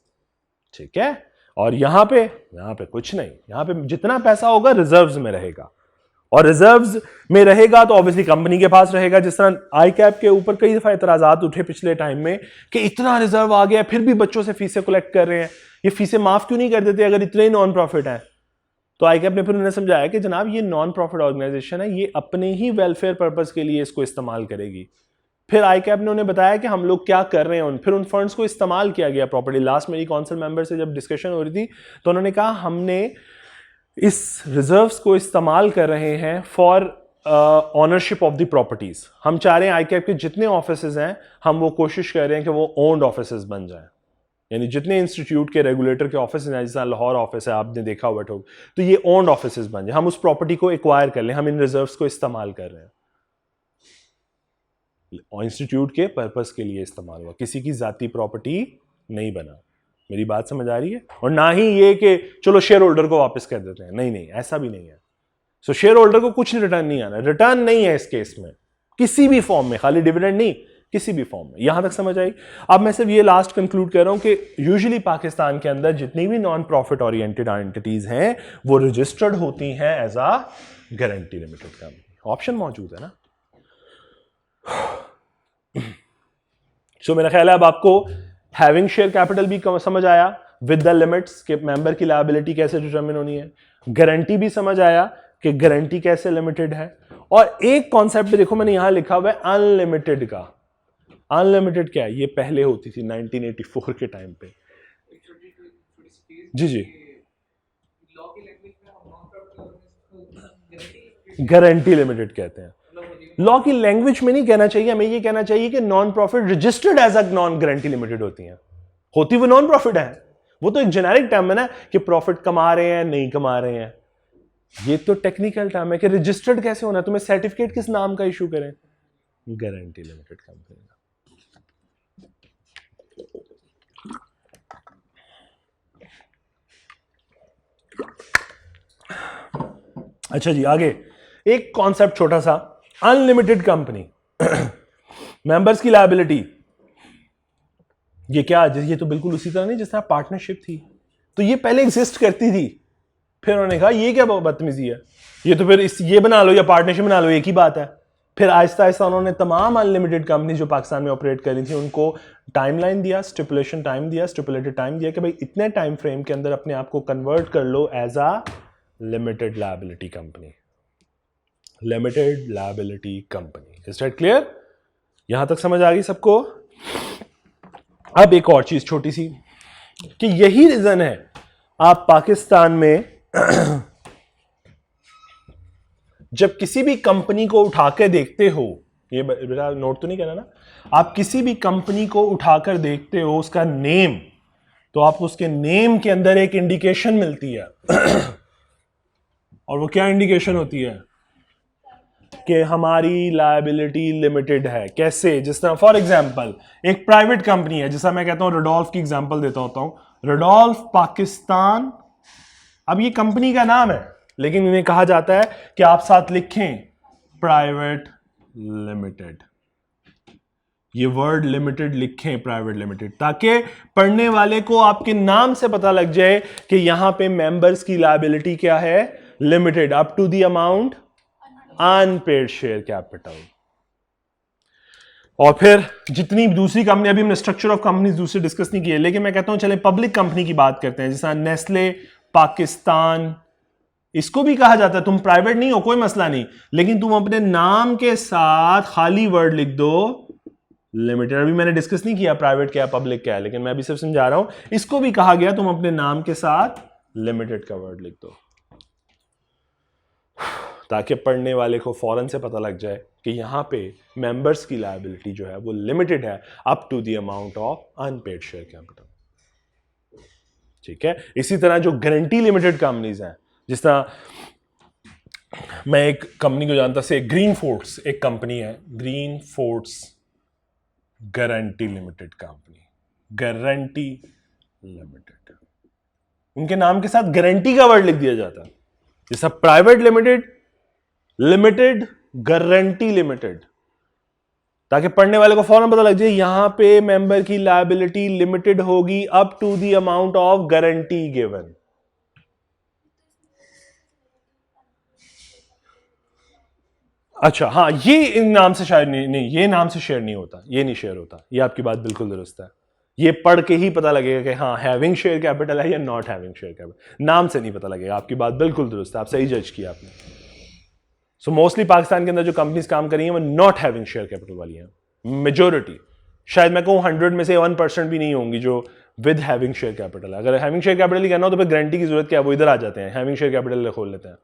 A: ठीक है। और यहां पे कुछ नहीं, यहां पे जितना पैसा होगा रिजर्व्स में रहेगा, और रिजर्व्स में रहेगा तो ऑब्वियसली कंपनी के पास रहेगा। जिस तरह आई कैप के ऊपर कई दफा इतराजात उठे पिछले टाइम में कि इतना रिजर्व आ गया फिर भी बच्चों से फीसें कलेक्ट कर रहे हैं, ये फीसें माफ क्यों नहीं कर देते अगर इतने ही नॉन प्रॉफिट है? तो आई कैप ने फिर उन्हें समझाया कि जनाब ये नॉन प्रॉफिट ऑर्गेनाइजेशन है, ये अपने ही वेलफेयर पर्पज के लिए इसको इस्तेमाल करेगी। फिर आई कैप ने उन्हें बताया कि हम लोग क्या कर रहे हैं, फिर उन फंड्स को इस्तेमाल किया गया प्रॉपर्टी। लास्ट मेरी काउंसिल मेंबर से जब डिस्कशन हो रही थी तो उन्होंने कहा हमने इस रिजर्व्स को इस्तेमाल कर रहे हैं for ownership of the properties. हम चाह रहे हैं आई कैप के जितने ऑफिसेज हैं हम वो कोशिश कर रहे हैं कि वो ओन्ड ऑफिसेज बन जाएं, यानी जितने इंस्टीट्यूट के रेगुलेटर के ऑफिस हैं, जैसा लाहौर ऑफिस है आपने देखा हुआ ठोक, तो ये ओन्ड ऑफिसेज बन जाए, हम उस प्रॉपर्टी को एक्वायर कर लें, हम इन रिजर्व्स को इस्तेमाल कर रहे हैं, इंस्टीट्यूट के पर्पस के लिए इस्तेमाल हुआ, किसी की जाती प्रॉपर्टी नहीं बना। मेरी बात समझ आ रही है? और ना ही ये कि चलो शेयर होल्डर को वापस कर देते हैं, नहीं नहीं, ऐसा भी नहीं है। सो शेयर होल्डर को कुछ रिटर्न नहीं आना, रिटर्न नहीं है इस केस में किसी भी फॉर्म में, खाली डिविडेंड नहीं, किसी भी फॉर्म में। यहां तक समझ आई? अब मैं सिर्फ ये लास्ट कंक्लूड कर रहा हूं कि यूजुअली पाकिस्तान के अंदर जितनी भी नॉन प्रॉफिट ओरिएंटेड एंटिटीज हैं वो रजिस्टर्ड होती हैं as a guarantee limited company. Option मौजूद है ना। मेरा ख्याल है अब आपको हैविंग शेयर कैपिटल भी समझ आया विद द लिमिट्स कि मेंबर की लायबिलिटी कैसे डिटरमिन होनी है, गारंटी भी समझ आया कि गारंटी कैसे लिमिटेड है, और एक कॉन्सेप्ट देखो मैंने यहां लिखा हुआ है अनलिमिटेड का। अनलिमिटेड क्या है? ये पहले होती थी 1984 के टाइम पे। जी जी, गारंटी लिमिटेड कहते हैं। लॉ की लैंग्वेज में नहीं कहना चाहिए, हमें ये कहना चाहिए कि non profit registered as a non guarantee limited होती हैं। होती वो नॉन प्रॉफिट है, वो तो एक जेनेरिक टर्म है ना कि प्रॉफिट कमा रहे हैं नहीं कमा रहे हैं। ये तो टेक्निकल टर्म है कि रजिस्टर्ड कैसे होना है। तुम्हें सर्टिफिकेट किस नाम का इशू करें? Guarantee limited company. अच्छा जी, आगे एक कॉन्सेप्ट छोटा सा, अनलिमिटेड कंपनी मेंबर्स की लायबिलिटी। ये क्या? ये तो बिल्कुल उसी तरह नहीं जिस तरह पार्टनरशिप थी, तो ये पहले एग्जिस्ट करती थी, फिर उन्होंने कहा ये क्या बदतमीजी है, ये तो फिर ये बना लो या पार्टनरशिप बना लो, एक ही बात है। फिर आहिस्ता आहिस्ता उन्होंने तमाम अनलिमिटेड कंपनी जो पाकिस्तान में ऑपरेट कर रही थी उनको टाइमलाइन दिया, स्टिपुलेशन टाइम दिया, स्टिपुलेटेड टाइम दिया कि भाई इतने टाइम फ्रेम के अंदर अपने आप को कन्वर्ट कर लो as a limited liability company. Limited liability company. Is that clear? यहां तक समझ आ गई सबको? अब एक और चीज छोटी सी कि यही रीजन है आप पाकिस्तान में जब किसी भी कंपनी को उठाकर देखते हो, ये बेटा नोट तो नहीं करना ना, आप किसी भी कंपनी को उठाकर देखते हो उसका नेम, तो आपको उसके नेम के अंदर एक इंडिकेशन मिलती है और वो क्या इंडिकेशन होती है? कि हमारी लायबिलिटी लिमिटेड है। कैसे? जिस तरह फॉर एग्जांपल एक प्राइवेट कंपनी है, जैसा मैं कहता हूं रडोल्फ की एग्जांपल देता होता हूं, रडोल्फ पाकिस्तान। अब ये कंपनी का नाम है लेकिन इन्हें कहा जाता है कि आप साथ लिखें प्राइवेट लिमिटेड, ये वर्ड लिमिटेड लिखें, प्राइवेट लिमिटेड, ताकि पढ़ने वाले को आपके नाम से पता लग जाए कि यहां पे मेंबर्स की लायबिलिटी क्या है? Limited, up to the amount unpaid share capital. और फिर जितनी दूसरी कंपनी, अभी हमने स्ट्रक्चर ऑफ कंपनीज दूसरे डिस्कस नहीं किए, लेकिन मैं कहता हूं चले पब्लिक कंपनी की बात करते हैं, जैसा नेस्ले पाकिस्तान, इसको भी कहा जाता है तुम प्राइवेट नहीं हो कोई मसला नहीं, लेकिन तुम अपने नाम के साथ खाली वर्ड लिख दो लिमिटेड। अभी मैंने डिस्कस नहीं किया प्राइवेट क्या पब्लिक क्या है, लेकिन मैं अभी सिर्फ समझा रहा हूं, इसको भी कहा गया तुम अपने नाम के साथ लिमिटेड का वर्ड लिख दो, ताकि पढ़ने वाले को फौरन से पता लग जाए कि यहां पे मेंबर्स की लायबिलिटी जो है वो लिमिटेड है up to the amount of unpaid share capital. ठीक है? इसी तरह जो गारंटी लिमिटेड कंपनीज हैं, जिस तरह मैं एक कंपनी को जानता से, ग्रीन फोर्ट्स एक कंपनी है, green forts guarantee limited company, guarantee limited, उनके नाम के साथ गारंटी का वर्ड लिख दिया जाता है, जैसा private limited, limited, guarantee limited, ताकि पढ़ने वाले को फौरन पता लग जाए यहां पे मेंबर की लायबिलिटी लिमिटेड होगी up to the amount of guarantee given. अच्छा हाँ, ये इन नाम से शायद नहीं, ये नाम से शेयर नहीं होता, ये नहीं शेयर होता, ये आपकी बात बिल्कुल दुरुस्त है। ये पढ़ के ही पता लगेगा कि हाँ हैविंग शेयर कैपिटल है या नॉट हैविंग शेयर कैपिटल, नाम से नहीं पता लगेगा। आपकी बात बिल्कुल दुरुस्त है, आप सही जज किया आपने। सो मोस्टली पाकिस्तान के अंदर जो कंपनीज काम कर रही हैं वो नॉट हैविंग शेयर कैपिटल वाली हैं, मेजोरिटी, शायद मैं कहूँ 100 में से 1% भी नहीं होंगी जो विद हैविंग शेयर कैपिटल है। अगर हैविंग शेयर कैपिटल ही करना हो तो फिर गारंटी की जरूरत क्या है, वो इधर आ जाते हैं, हैविंग शेयर कैपिटल खोल लेते हैं।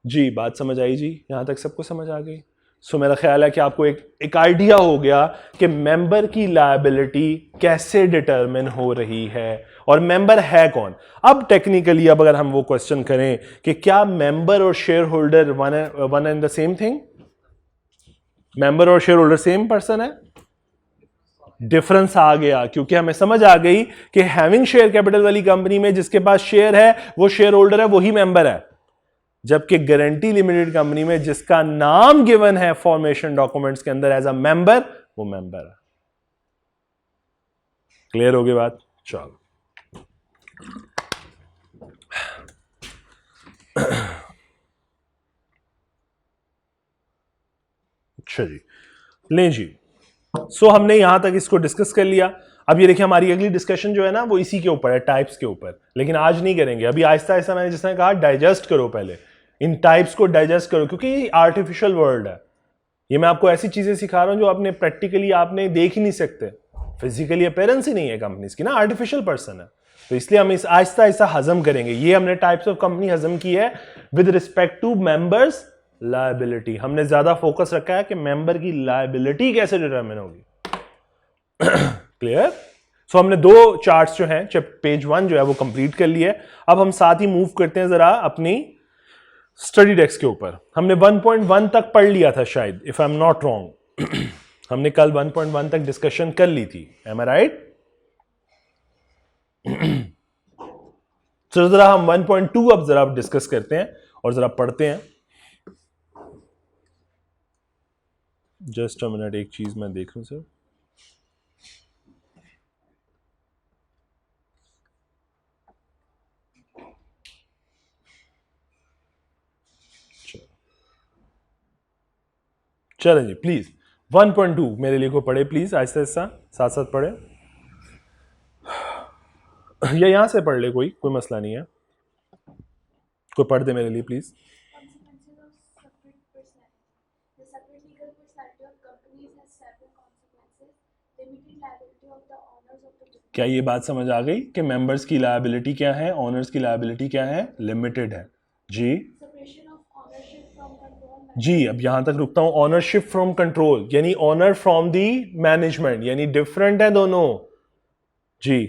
A: जी बात समझ आई जी? यहां तक सबको समझ आ गई? सो मेरा ख्याल है कि आपको एक आइडिया हो गया कि मेंबर की लायबिलिटी कैसे डिटरमिन हो रही है और मेंबर है कौन। अब टेक्निकली अब अगर हम वो क्वेश्चन करें कि क्या मेंबर और share holder one and the same thing, member और शेयर होल्डर सेम पर्सन है? डिफरेंस आ गया, क्योंकि हमें समझ आ गई कि हैविंग शेयर कैपिटल वाली कंपनी में जिसके पास शेयर है वो शेयर होल्डर है, वही मेंबर है, जबकि गारंटी लिमिटेड कंपनी में जिसका नाम गिवन है फॉर्मेशन डॉक्यूमेंट्स के अंदर एज अ मेंबर, वो मेंबर है। क्लियर हो गई बात? चलो अच्छा जी, लें जी। सो हमने यहां तक इसको डिस्कस कर लिया। अब ये देखिए हमारी अगली डिस्कशन जो है ना वो इसी के ऊपर है, टाइप्स के ऊपर, लेकिन आज नहीं करेंगे। अभी आहिस्ता आहिस्ता मैंने जिसने कहा डाइजेस्ट करो, पहले इन टाइप्स को डाइजेस्ट करो, क्योंकि ये आर्टिफिशियल वर्ल्ड है। ये मैं आपको ऐसी चीजें सिखा रहा हूं जो आपने प्रैक्टिकली आपने देख ही नहीं सकते, फिजिकली अपेयरेंस ही नहीं है कंपनीज की ना, आर्टिफिशियल पर्सन है। तो इसलिए हम इस आहिस्ता आहिस्ता हजम करेंगे। ये हमने टाइप्स ऑफ कंपनी हजम की है with respect to members liability. हमने ज्यादा फोकस रखा है कि मेंबर की लायबिलिटी कैसे डिटरमिन होगी। क्लियर? सो हमने दो चार्ट्स जो हैं, पेज 1 जो है वो कंप्लीट कर लिया है। अब हम साथ ही मूव करते हैं जरा अपनी स्टडी डेस्क के ऊपर। हमने 1.1 तक पढ़ लिया था शायद, if I am not wrong. हमने कल 1.1 तक डिस्कशन कर ली थी, एम आई राइट? तो जरा हम 1.2 अब जरा डिस्कस करते हैं और जरा पढ़ते हैं। जस्ट अ मिनट, एक चीज मैं देख लूं सर। चलें जी, प्लीज 1.2 मेरे लिए को पढ़े प्लीज, आहिस्ता आहिस्ता साथ साथ पढ़े, या यहां से पढ़ ले, कोई मसला नहीं है, कोई पढ़ दे मेरे लिए प्लीज। क्या ये बात समझ आ गई कि मेंबर्स की लायबिलिटी क्या है, ऑनर्स की लायबिलिटी क्या है? लिमिटेड है जी। जी, अब यहां तक रुकता हूं। ऑनरशिप फ्रॉम कंट्रोल यानी ऑनर फ्रॉम दी मैनेजमेंट, यानी डिफरेंट है दोनों जी।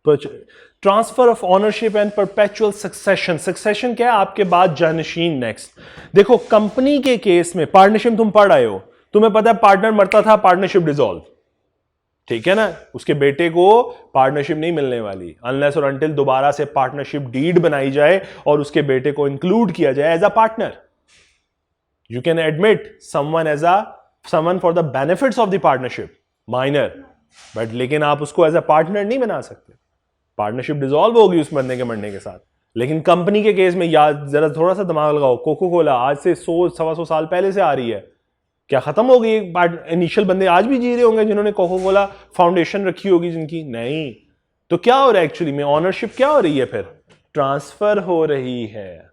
A: Transfer of ownership and perpetual succession. Succession क्या है? आपके बाद जानशीन। नेक्स्ट देखो, कंपनी के केस में पार्टनरशिप तुम पढ़ आए हो, तुम्हें पता है पार्टनर मरता था, पार्टनरशिप डिसॉल्व, ठीक है ना? उसके बेटे को पार्टनरशिप नहीं मिलने वाली अनलेस और अनटिल दोबारा से पार्टनरशिप डीड बनाई जाए और उसके बेटे को इंक्लूड किया जाए as a partner. You can admit someone for the benefits of the partnership, minor, but लेकिन आप उसको एज अ पार्टनर नहीं बना सकते। पार्टनरशिप डिसॉल्व होगी उस बंदे के मरने के साथ। लेकिन कंपनी के केस में याद, जरा थोड़ा सा दिमाग लगाओ, कोको कोला आज से 100-125 साल पहले से आ रही है, क्या खत्म हो गई? इनिशियल बंदे आज भी जी रहे होंगे जिन्होंने कोको कोला फाउंडेशन रखी होगी जिनकी? नहीं। तो क्या हो रहा है एक्चुअली में? ऑनरशिप क्या हो रही है? फिर ट्रांसफर हो रही है।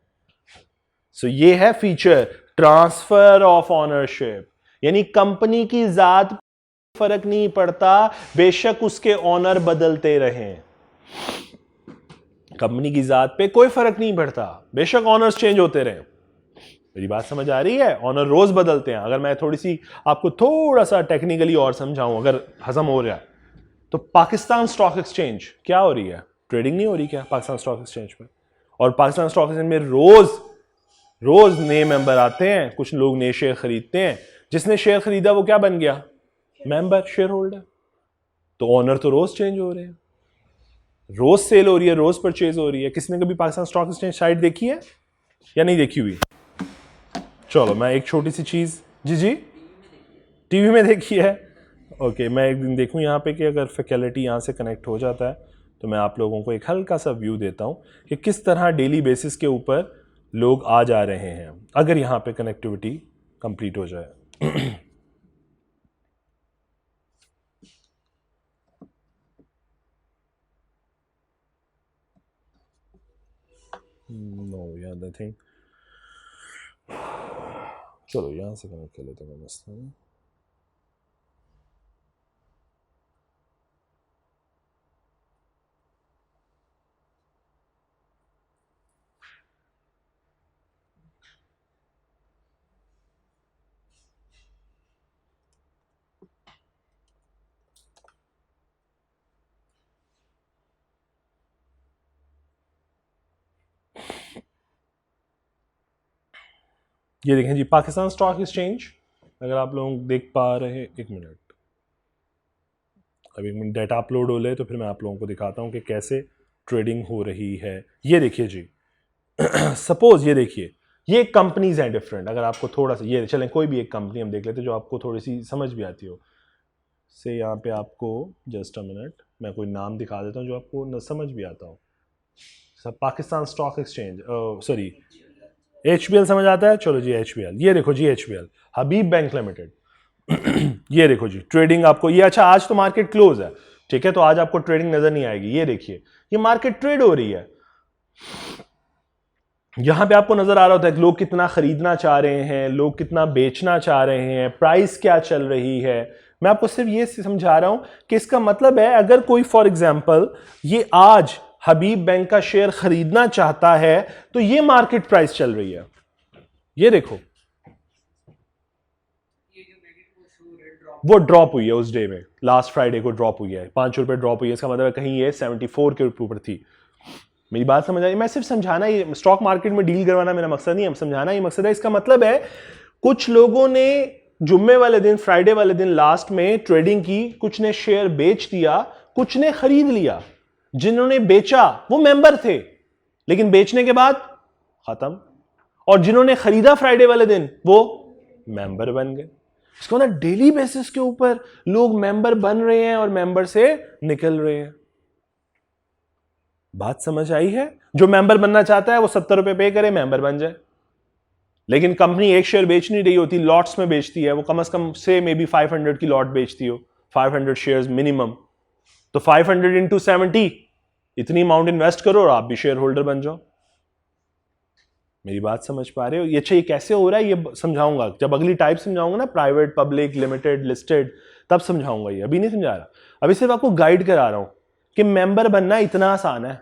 A: सो ये है फीचर, ट्रांसफर ऑफ ऑनरशिप, यानी कंपनी की जात फर्क नहीं पड़ता, बेशक उसके ऑनर बदलते रहें। कंपनी की जात पे कोई फर्क नहीं पड़ता, बेशक ऑनर्स चेंज होते रहें। मेरी बात समझ आ रही है? ऑनर रोज बदलते हैं। अगर मैं थोड़ी सी आपको थोड़ा सा टेक्निकली और समझाऊं, अगर हजम हो रहा है, तो पाकिस्तान स्टॉक एक्सचेंज क्या हो रही है? ट्रेडिंग नहीं हो रही क्या पाकिस्तान स्टॉक एक्सचेंज में? और पाकिस्तान स्टॉक एक्सचेंज में रोज नए मेंबर आते हैं, कुछ लोग नए शेयर खरीदते हैं। जिसने शेयर खरीदा वो क्या बन गया? Member, share holder. तो ऑनर तो रोज चेंज हो रहे हैं, रोज सेल हो रही है, रोज परचेज हो रही है। किसने कभी पाकिस्तान स्टॉक एक्सचेंज साइट देखी है या नहीं देखी हुई? चलो मैं एक छोटी सी चीज, जी टीवी में देखी है, ओके। मैं एक दिन देखूं यहाँ पे कि अगर फैकल्टी यहाँ से कनेक्ट हो जाता है तो मैं आप लोगों को एक हल्का सा व्यू देता हूँ कि किस तरह डेली बेसिस के ऊपर लोग आ जा रहे हैं, अगर यहाँ पे कनेक्टिविटी कंप्लीट हो जाए। नो यार आई थिंक, चलो यहाँ से कनेक्ट कर लेते हैं, मसला नहीं। ये देखें जी, पाकिस्तान स्टॉक एक्सचेंज, अगर आप लोग देख पा रहे हैं, एक मिनट, अभी मिनट डाटा अपलोड हो ले तो फिर मैं आप लोगों को दिखाता हूँ कि कैसे ट्रेडिंग हो रही है। ये देखिए जी, सपोज ये देखिए, ये कंपनीज हैं डिफरेंट। अगर आपको थोड़ा सा ये चलें, कोई भी एक कंपनी हम देख लेते हैं जो आपको थोड़ी सी समझ भी आती हो। से यहाँ पे आपको जस्ट अ मिनट मैं कोई नाम दिखा देता हूँ जो आपको न समझ भी आता हो। सब Pakistan stock exchange, sorry HBL समझ आता है? चलो जी HBL, ये देखो जी HBL, हबीब बैंक लिमिटेड। ये देखो जी ट्रेडिंग आपको ये, अच्छा आज तो मार्केट क्लोज है, ठीक है, तो आज आपको ट्रेडिंग नजर नहीं आएगी। ये देखिए ये मार्केट ट्रेड हो रही है, यहां पे आपको नजर आ रहा होता है कि लोग कितना खरीदना चाह रहे हैं, लोग कितना बेचना चाह रहे हैं, प्राइस क्या चल रही है। मैं आपको सिर्फ ये समझा रहा हूं कि इसका मतलब है अगर कोई फॉर एग्जांपल ये आज हबीब बैंक का शेयर खरीदना चाहता है तो ये मार्केट प्राइस चल रही है। ये देखो वो ड्रॉप हुई है उस डे में, लास्ट फ्राइडे को ड्रॉप हुई है, 5 रुपए ड्रॉप हुई है। इसका मतलब कहीं ये 74 के ऊपर थी। मेरी बात समझ आई? मैं सिर्फ समझाना, ये स्टॉक मार्केट में डील करवाना मेरा मकसद नहीं है, समझाना ही मकसद है। इसका मतलब है कुछ लोगों ने जुम्मे वाले दिन, फ्राइडे वाले दिन लास्ट में ट्रेडिंग की, कुछ ने शेयर बेच दिया, कुछ ने खरीद लिया। जिन्होंने बेचा वो मेंबर थे लेकिन बेचने के बाद खत्म, और जिन्होंने खरीदा फ्राइडे वाले दिन वो मेंबर बन गए। इसको ना डेली बेसिस के ऊपर लोग मेंबर बन रहे हैं और मेंबर से निकल रहे हैं। बात समझ आई है? जो मेंबर बनना चाहता है वो 70 रुपए पे करे, मेंबर बन जाए। लेकिन कंपनी एक शेयर बेच नहीं रही होती, लॉट्स में बेचती है, वो कम से कम से मे बी 500 की लॉट बेचती हो, 500 शेयर्स मिनिमम, तो 500 इंटू 70, इतनी अमाउंट इन्वेस्ट करो और आप भी शेयर होल्डर बन जाओ। मेरी बात समझ पा रहे हो? ये अच्छा ये कैसे हो रहा है ये समझाऊंगा, जब अगली टाइप समझाऊंगा ना, प्राइवेट, पब्लिक, लिमिटेड, लिस्टेड, तब समझाऊंगा। ये अभी नहीं समझा रहा, अभी सिर्फ आपको गाइड करा रहा हूं कि मेंबर बनना इतना आसान है,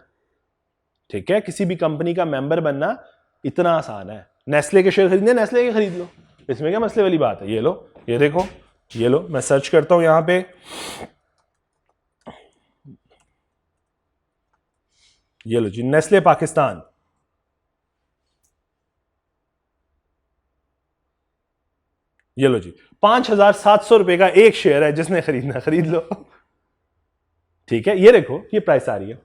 A: ठीक है? किसी भी कंपनी का मेंबर बनना इतना आसान है। नेस्ले के शेयर खरीदने, नेस्ले के खरीद लो, इसमें क्या मसले वाली बात है? ये लो, ये देखो, ये लो, मैं सर्च करता हूं यहां पे, ये लो जी नेस्ले पाकिस्तान, ये लो जी 5,700 रुपए का एक शेयर है, जिसने खरीदना खरीद लो, ठीक है? ये देखो ये प्राइस आ रही है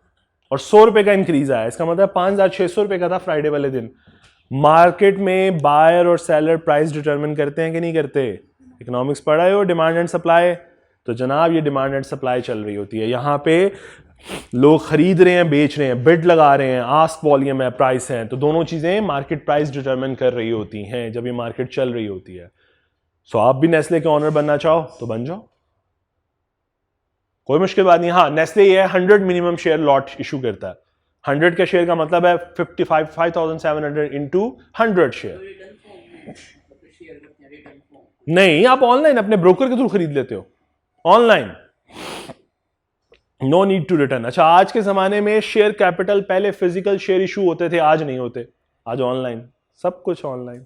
A: और 100 रुपए का इंक्रीज आया, इसका मतलब 5,600 रुपए का था फ्राइडे वाले दिन। मार्केट में बायर और सेलर प्राइस डिटरमिन करते हैं कि नहीं करते? इकोनॉमिक्स पढ़ा है हो, डिमांड एंड सप्लाई, तो जनाब ये डिमांड एंड सप्लाई चल रही होती है। यहां पे लोग खरीद रहे हैं, बेच रहे हैं, बिड लगा रहे हैं, आस्क वॉल्यूम है, प्राइस है, तो दोनों चीजें मार्केट प्राइस डिटरमिन कर रही होती हैं जब ये मार्केट चल रही होती है। सो आप भी नेस्ले के ऑनर बनना चाहो तो बन जाओ, कोई मुश्किल बात नहीं। हाँ, नेस्ले ये 100 मिनिमम शेयर लॉट इशू करता है। 100 का शेयर का मतलब है 5,700 इंटू 100 शेयर। नहीं, आप ऑनलाइन अपने ब्रोकर के थ्रू खरीद लेते हो, online, no need to return. अच्छा, आज के जमाने में शेयर कैपिटल, पहले फिजिकल शेयर इशू होते थे, आज नहीं होते, आज ऑनलाइन, सब कुछ ऑनलाइन,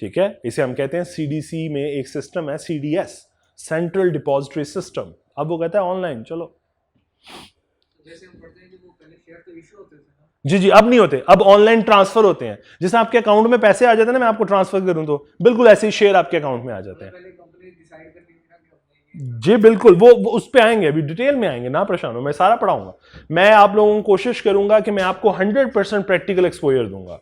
A: ठीक है? इसे हम कहते हैं CDC में एक सिस्टम है CDS, सेंट्रल डिपॉजिटरी सिस्टम, अब वो कहता है ऑनलाइन। चलो
B: जैसे हम पढ़ते हैं कि वो पहले शेयर तो इशू होते थे ना,
A: जी जी, अब नहीं होते, अब ऑनलाइन ट्रांसफर होते हैं। जैसे आपके अकाउंट में पैसे आ जाते हैं ना, मैं आपको ट्रांसफर करूं तो बिल्कुल ऐसे ही शेयर आपके अकाउंट में आ जाते हैं।
B: पहले कंपनी डिसाइड करती थी ना कि हमने
A: जी बिल्कुल, वो उस पे आएंगे, अभी डिटेल में आएंगे, ना परेशान हो, मैं सारा पढ़ाऊंगा। मैं आप लोगों को कोशिश करूंगा कि मैं आपको 100% प्रैक्टिकल एक्सपोजर दूंगा,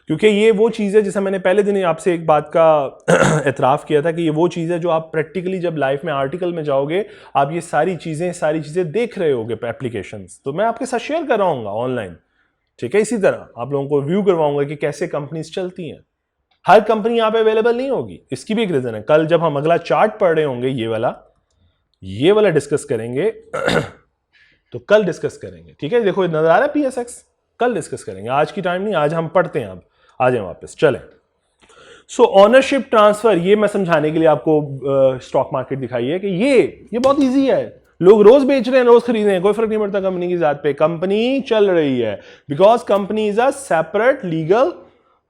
A: क्योंकि ये वो चीज़ है, जैसे मैंने पहले दिन आपसे एक बात का एतराफ़ किया था कि ये वो चीज़ है जो आप प्रैक्टिकली जब लाइफ में आर्टिकल में जाओगे, आप ये सारी चीज़ें देख रहे होगे एप्लीकेशंस, तो मैं आपके साथ शेयर कराऊंगा ऑनलाइन, ठीक है? इसी तरह आप लोगों को व्यू करवाऊंगा कि कैसे कंपनीज चलती हैं। हर कंपनी यहाँ पे अवेलेबल नहीं होगी, इसकी भी एक रीज़न है। कल जब हम अगला चार्ट पढ़ रहे होंगे, ये वाला डिस्कस करेंगे तो कल डिस्कस करेंगे, ठीक है? देखो नजर आ रहा है PSX, कल डिस्कस करेंगे, आज की टाइम नहीं, आज हम पढ़ते हैं। अब आ जाए वापस, चलें। सो ऑनरशिप ट्रांसफर, ये मैं समझाने के लिए आपको स्टॉक मार्केट दिखाई है कि ये बहुत इजी है, लोग रोज बेच रहे हैं, रोज खरीद रहे हैं, कोई फर्क नहीं पड़ता कंपनी की जात पे, कंपनी चल रही है, because company is a separate legal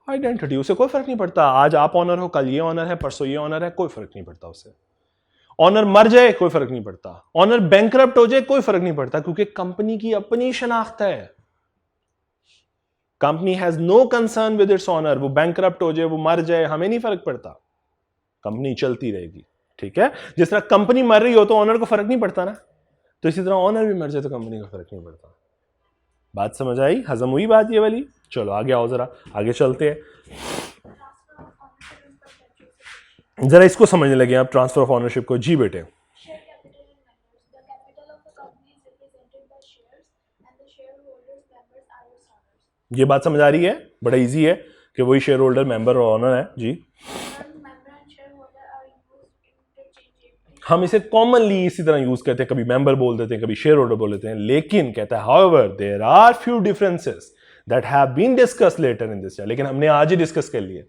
A: identity, उसे कोई फर्क नहीं पड़ता आज आप ऑनर हो, कल ये ऑनर है, परसों ये ऑनर है, कोई फर्क नहीं पड़ता उसे। ऑनर मर जाए कोई फर्क नहीं पड़ता, ऑनर बैंकरप्ट हो जाए कोई फर्क नहीं पड़ता, क्योंकि कंपनी की अपनी शनाख्त है। Company has no concern with its owner, वो बैंकरप्ट हो जाए, वो मर जाए, हमें नहीं फर्क पड़ता, कंपनी चलती रहेगी, ठीक है? जिस तरह कंपनी मर रही हो तो ऑनर को फर्क नहीं पड़ता ना, तो इसी तरह ऑनर भी मर जाए तो कंपनी को फर्क नहीं पड़ता। बात समझ आई? हजम हुई बात ये वाली? चलो आगे आओ, जरा आगे चलते हैं। जरा इसको समझने लगे आप ट्रांसफर ऑफ ऑनरशिप को। जी बेटे,
C: Share capital and members. The capital of the company is represented by shares, and the shareholders members are its owners.
A: ये बात समझ आ रही है? बड़ा इजी है कि वही शेयर होल्डर, मेंबर और ऑनर है। जी,
C: Terms member and shareholder are used interchangeably.
A: हम इसे कॉमनली इसी तरह यूज करते हैं, कभी मेंबर बोल देते हैं, कभी शेयर होल्डर बोल देते हैं, लेकिन कहता है however there are few differences that have been discussed later in this. लेकिन हमने आज ही डिस्कस कर लिए,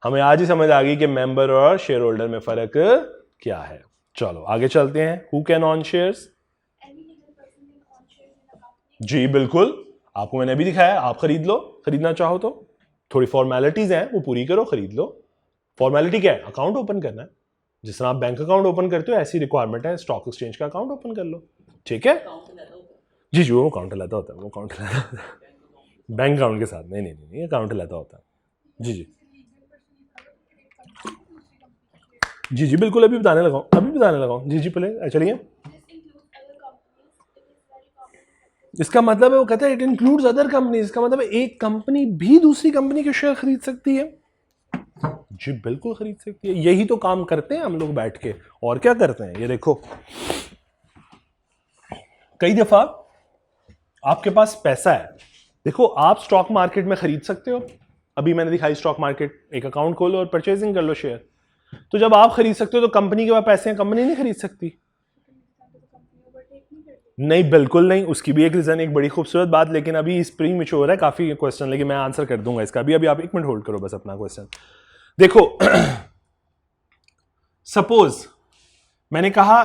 A: हमें आज ही समझ आ गई कि मेंबर और शेयर होल्डर में फर्क क्या है। चलो आगे चलते हैं। Who can on shares?
C: Any legal person can own shares in a company.
A: जी बिल्कुल, आपको मैंने अभी दिखाया, आप खरीद लो, खरीदना चाहो तो। थोड़ी फॉर्मेलिटीज हैं वो पूरी करो, खरीद लो। फॉर्मेलिटी क्या है? अकाउंट ओपन करना है। जिस तरह आप बैंक अकाउंट ओपन करते हो ऐसी रिक्वायरमेंट है, स्टॉक एक्सचेंज का अकाउंट ओपन कर लो। ठीक है जी जी, वो अकाउंट लाता होता है, वो अकाउंट लाता होता है बैंक अकाउंट के साथ। नहीं नहीं नहीं, अकाउंट लाता होता है। जी जी जी जी बिल्कुल, अभी बताने लगा हूँ, अभी बताने लगा हूँ। जी जी पहले चलिए।
C: This includes other companies. It is very common in practice.
A: इसका मतलब है, वो कहता है इट इंक्लूड्स अदर कंपनी। इसका मतलब है एक कंपनी भी दूसरी कंपनी के शेयर खरीद सकती है। जी बिल्कुल खरीद सकती है, यही तो काम करते हैं हम लोग बैठ के, और क्या करते हैं। ये देखो, कई दफा आपके पास पैसा है, देखो आप स्टॉक मार्केट में खरीद सकते हो। अभी मैंने दिखाई स्टॉक मार्केट, एक अकाउंट खोलो और परचेजिंग कर लो शेयर। तो जब आप खरीद सकते हो तो कंपनी के पास पैसे हैं, कंपनी नहीं खरीद सकती। नहीं बिल्कुल नहीं, उसकी भी एक रीजन, एक बड़ी खूबसूरत बात, लेकिन अभी इस प्री मैच्योर है काफी क्वेश्चन, लेकिन मैं आंसर कर दूंगा इसका। अभी आप एक मिनट होल्ड करो बस अपना क्वेश्चन। देखो सपोज मैंने कहा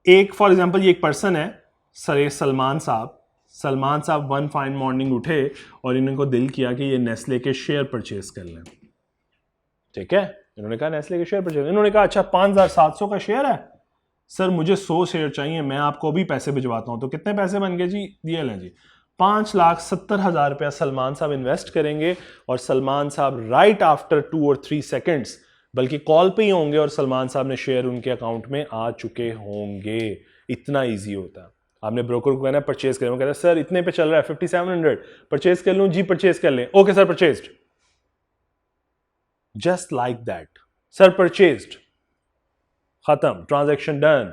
A: एक, फॉर एग्जांपल ये एक पर्सन है, सर सलमान साहब वन फाइन मॉर्निंग उठे और इनको दिल किया कि ये नेस्ले के शेयर परचेज कर लें। ठीक है, इन्होंने कहा नेस्ले के शेयर परचेज, इन्होंने कहा अच्छा 5,700 का शेयर है सर, मुझे 100 शेयर चाहिए, मैं आपको भी पैसे भिजवाता हूं। तो कितने पैसे बन गए जी? ये लें जी, 5,70,000 रुपया सलमान साहब इन्वेस्ट करेंगे, और सलमान साहब राइट आफ्टर 2 और 3 सेकेंड्स, बल्कि कॉल पे ही होंगे और सलमान साहब ने शेयर उनके अकाउंट में आ चुके होंगे। इतना ईजी होता है। आपने ब्रोकर को कहना है परचेज करें, वो कहता है सर इतने पे चल रहा है 5700, परचेज कर लूं जी? परचेज कर लें। Okay sir purchased, just like that, sir purchased, खत्म, ट्रांजैक्शन डन।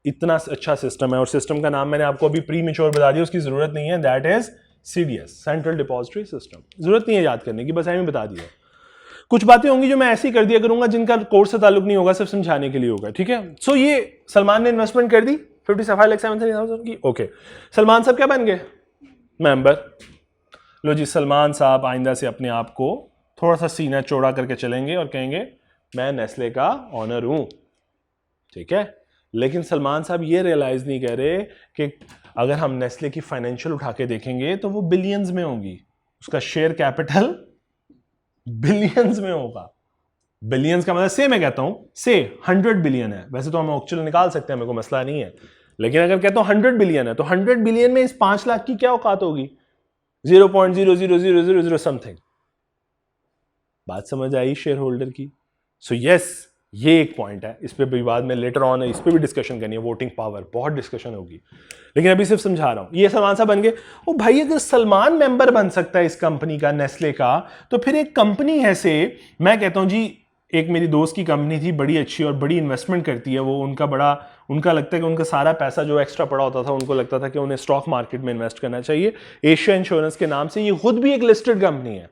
A: इतना अच्छा सिस्टम है, और सिस्टम का नाम मैंने आपको अभी प्री मैच्योर बता दिया, उसकी जरूरत नहीं है। That is CDS, central depository system. जरूरत नहीं है याद करने की, बस ऐसे बता दिया। कुछ बातें होंगी जो मैं ऐसे ही कर दिया करूंगा, जिनका कोर्स से ताल्लुक नहीं होगा, सिर्फ समझाने के लिए होगा। ठीक है, सो ये सलमान ने इन्वेस्टमेंट कर दी 55,73,000 की। ओके, सलमान साहब क्या बन गए? मेंबर। लो जी, सलमान साहब आइंदा से अपने आप को थोड़ा सा सीना चौड़ा करके चलेंगे और कहेंगे मैं नेस्ले का ऑनर हूं। ठीक है, लेकिन सलमान साहब ये रियलाइज नहीं कर रहे कि अगर हम नेस्ले की फाइनेंशियल उठा के देखेंगे तो वो बिलियंस में होगी, उसका शेयर कैपिटल बिलियंस में होगा। बिलियंस का मतलब, से मैं कहता हूं से 100 बिलियन है, वैसे तो हम ऑक्चुअल निकाल सकते हैं, मेरे को मसला नहीं है, लेकिन अगर कहता हूं 100 बिलियन है तो 100 बिलियन में इस 5 लाख की क्या औकात होगी? 0.00000 समथिंग। बात समझ आई शेयर होल्डर की? सो यस, ये एक पॉइंट है, इस पे भी बाद में लेटर ऑन है, इस पे भी डिस्कशन करनी है। वोटिंग पावर, बहुत डिस्कशन होगी, लेकिन अभी सिर्फ समझा रहा हूं। ये सलमान साहब बन गए। ओ भाई, अगर सलमान मेंबर बन सकता है इस कंपनी का, नेस्ले का, तो फिर एक कंपनी है से, मैं कहता हूं जी, एक मेरी दोस्त की कंपनी थी बड़ी अच्छी और बड़ी इन्वेस्टमेंट करती है वो, उनका लगता है कि उनका सारा पैसा जो एक्स्ट्रा पड़ा होता था, उनको लगता था कि उन्हें स्टॉक मार्केट में इन्वेस्ट करना चाहिए। एशिया इंश्योरेंस के नाम से, ये खुद भी एक लिस्टेड कंपनी है,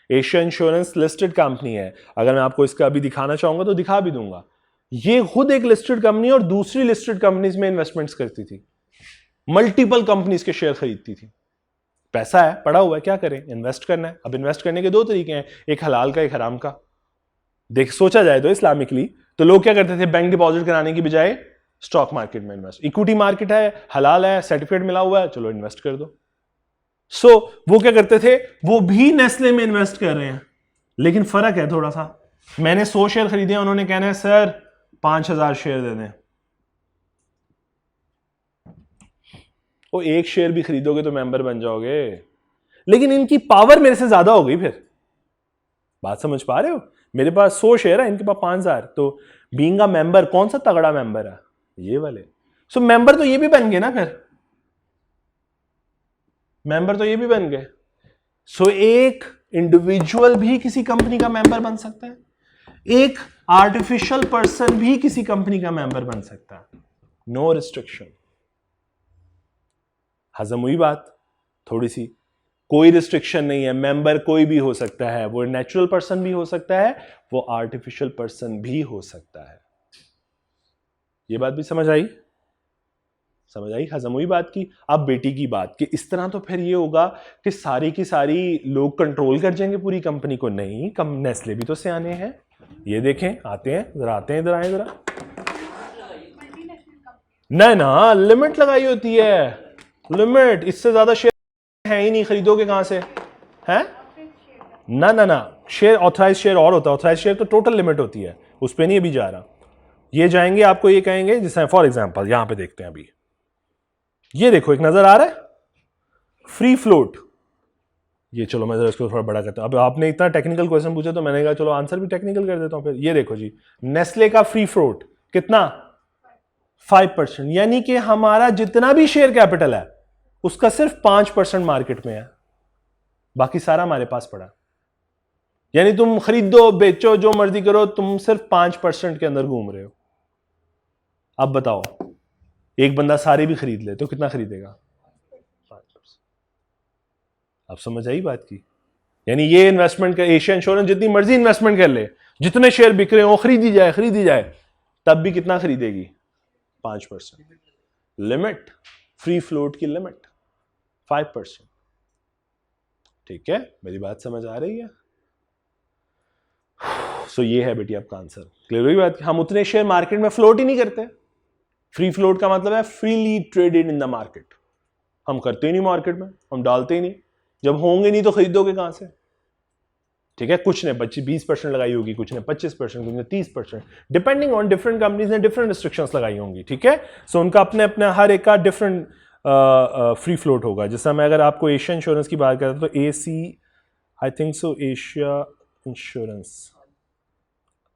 A: एशिया इंश्योरेंस लिस्टेड कंपनी है। अगर मैं आपको इसका अभी दिखाना चाहूंगा तो दिखा भी दूंगा। ये खुद एक लिस्टेड कंपनी और दूसरी लिस्टेड कंपनीज में इन्वेस्टमेंट्स करती थी, मल्टीपल कंपनीज के शेयर खरीदती थी। पैसा है, पड़ा हुआ है, क्या करें? इन्वेस्ट करना है। अब इन्वेस्ट करने के 2 तरीके हैं, एक हलाल का, एक हराम का। देख, सोचा जाए तो इस्लामिकली तो लोग क्या करते थे, बैंक डिपॉजिट कराने की बजाय स्टॉक मार्केट में इन्वेस्ट। इक्विटी मार्केट है, हलाल है, सर्टिफिकेट मिला हुआ है, चलो इन्वेस्ट कर दो। सो वो क्या करते थे, वो भी नेस्ले में इन्वेस्ट कर रहे हैं, लेकिन फर्क है थोड़ा सा। मैंने 100 शेयर खरीदे, उन्होंने कहना है सर 5,000 शेयर दे दें। वो एक शेयर भी खरीदोगे तो मेंबर बन जाओगे, लेकिन इनकी पावर मेरे से ज्यादा हो गई। फिर बात समझ पा रहे हो? मेरे पास 100 शेयर है, इनके पास 5,000, तो बीइंग अ मेंबर कौन सा तगड़ा मेंबर है? ये वाले। सो मेंबर तो ये भी बन गए ना, फिर मेंबर तो ये भी बन गए। सो एक इंडिविजुअल भी किसी कंपनी का मेंबर बन सकता है, एक आर्टिफिशियल पर्सन भी किसी कंपनी का मेंबर बन सकता है, नो रिस्ट्रिक्शन। हजम हुई बात थोड़ी सी? कोई रिस्ट्रिक्शन नहीं है, मेंबर कोई भी हो सकता है, वो नेचुरल पर्सन भी हो सकता है, वो आर्टिफिशियल पर्सन भी हो सकता है। ये बात भी समझ आई? समझ आई? हजम हुई बात की। अब बेटी की बात कि इस तरह तो फिर ये होगा कि सारी की सारी लोग कंट्रोल कर जाएंगे पूरी कंपनी को। नहीं, कम नेस्ले भी तो सियाने हैं। ये देखें, आते हैं जरा, आते हैं इधर, आए जरा। नहीं ना, लिमिट लगाई होती है, लिमिट। इससे ज्यादा शेयर है ही नहीं, खरीदोगे कहां से? है ना ना ना, शेयर ऑथराइज शेयर और होता है, ऑथराइज शेयर तो टोटल लिमिट होती है, उस पर नहीं अभी जा रहा। ये जाएंगे आपको, ये कहेंगे, जैसे फॉर एग्जांपल यहां पे देखते हैं अभी, ये देखो, एक नजर आ रहा है फ्री फ्लोट। ये चलो मैं जरा इसको थोड़ा बड़ा करता हूं। अब आपने इतना टेक्निकल क्वेश्चन पूछा तो मैंने कहा चलो आंसर भी टेक्निकल कर देता हूं फिर। ये देखो जी, नेस्ले का फ्री फ्लोट कितना? 5%। यानी कि हमारा जितना भी शेयर कैपिटल है उसका सिर्फ 5% मार्केट में है, बाकी सारा हमारे पास पड़ा। यानी तुम खरीदो बेचो जो मर्जी करो, तुम सिर्फ 5% के अंदर घूम रहे हो। अब बताओ, एक बंदा सारे भी खरीद ले तो कितना खरीदेगा? 5%। अब समझ आई बात की? यानी ये इन्वेस्टमेंट का, एशिया इंश्योरेंस जितनी मर्जी इन्वेस्टमेंट कर ले, जितने शेयर बिक रहे हो खरीदी जाए, तब भी कितना खरीदेगी? 5%। लिमिट, फ्री फ्लोट की लिमिट 5%। ठीक है, मेरी बात समझ आ रही है? सो ये है बेटी आपका आंसर। क्लियर हुई बात? हम उतने शेयर मार्केट में फ्लोट ही नहीं करते। फ्री फ्लोट का मतलब है freely traded in the market. हम करते ही नहीं मार्केट में, हम डालते ही नहीं। जब होंगे नहीं तो खरीदोगे कहां से? ठीक है, कुछ ने 20% लगाई होगी, कुछ ने 25%, कुछ ने 30%, डिपेंडिंग ऑन डिफरेंट कंपनीज ने डिफरेंट रिस्ट्रिक्शंस लगाई होंगी। ठीक है, सो उनका अपने अपने हर एक का डिफरेंट फ्री फ्लोट होगा। जैसा मैं अगर आपको एशिया इंश्योरेंस की बात करता तो AC, I think so, Asia insurance,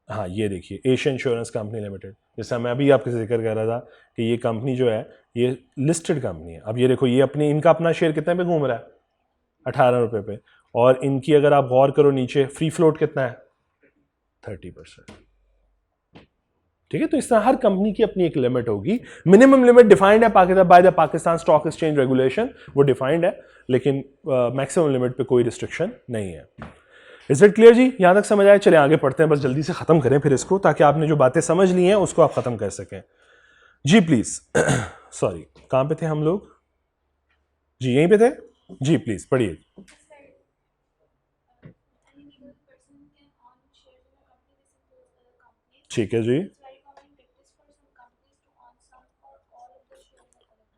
A: हाँ ये देखिए, एशिया इंश्योरेंस कंपनी लिमिटेड, जैसा मैं अभी आपके जिक्र कर रहा था कि ये कंपनी जो है ये लिस्टेड कंपनी है। अब ये देखो, ये अपनी, इनका अपना शेयर कितने पे घूम रहा है? 18 रुपए पे। और इनकी अगर आप गौर करो नीचे, फ्री फ्लोट कितना है? 30%। ठीक है, तो इस तरह हर कंपनी की अपनी एक लिमिट होगी। मिनिमम लिमिट डिफाइंड है Pakistan by the Pakistan stock exchange regulation, वो डिफाइंड है, लेकिन मैक्सिमम लिमिट पे कोई रिस्ट्रिक्शन नहीं है। इज इट क्लियर जी? यहां तक समझ आए? चले आगे पढ़ते हैं, बस जल्दी से खत्म करें फिर इसको, ताकि आपने जो बातें समझ ली हैं उसको आप खत्म कर सकें। जी प्लीज। सॉरी, कहां पे थे हम लोग? जी यहीं पे थे जी, प्लीज पढ़िए। ठीक है जी,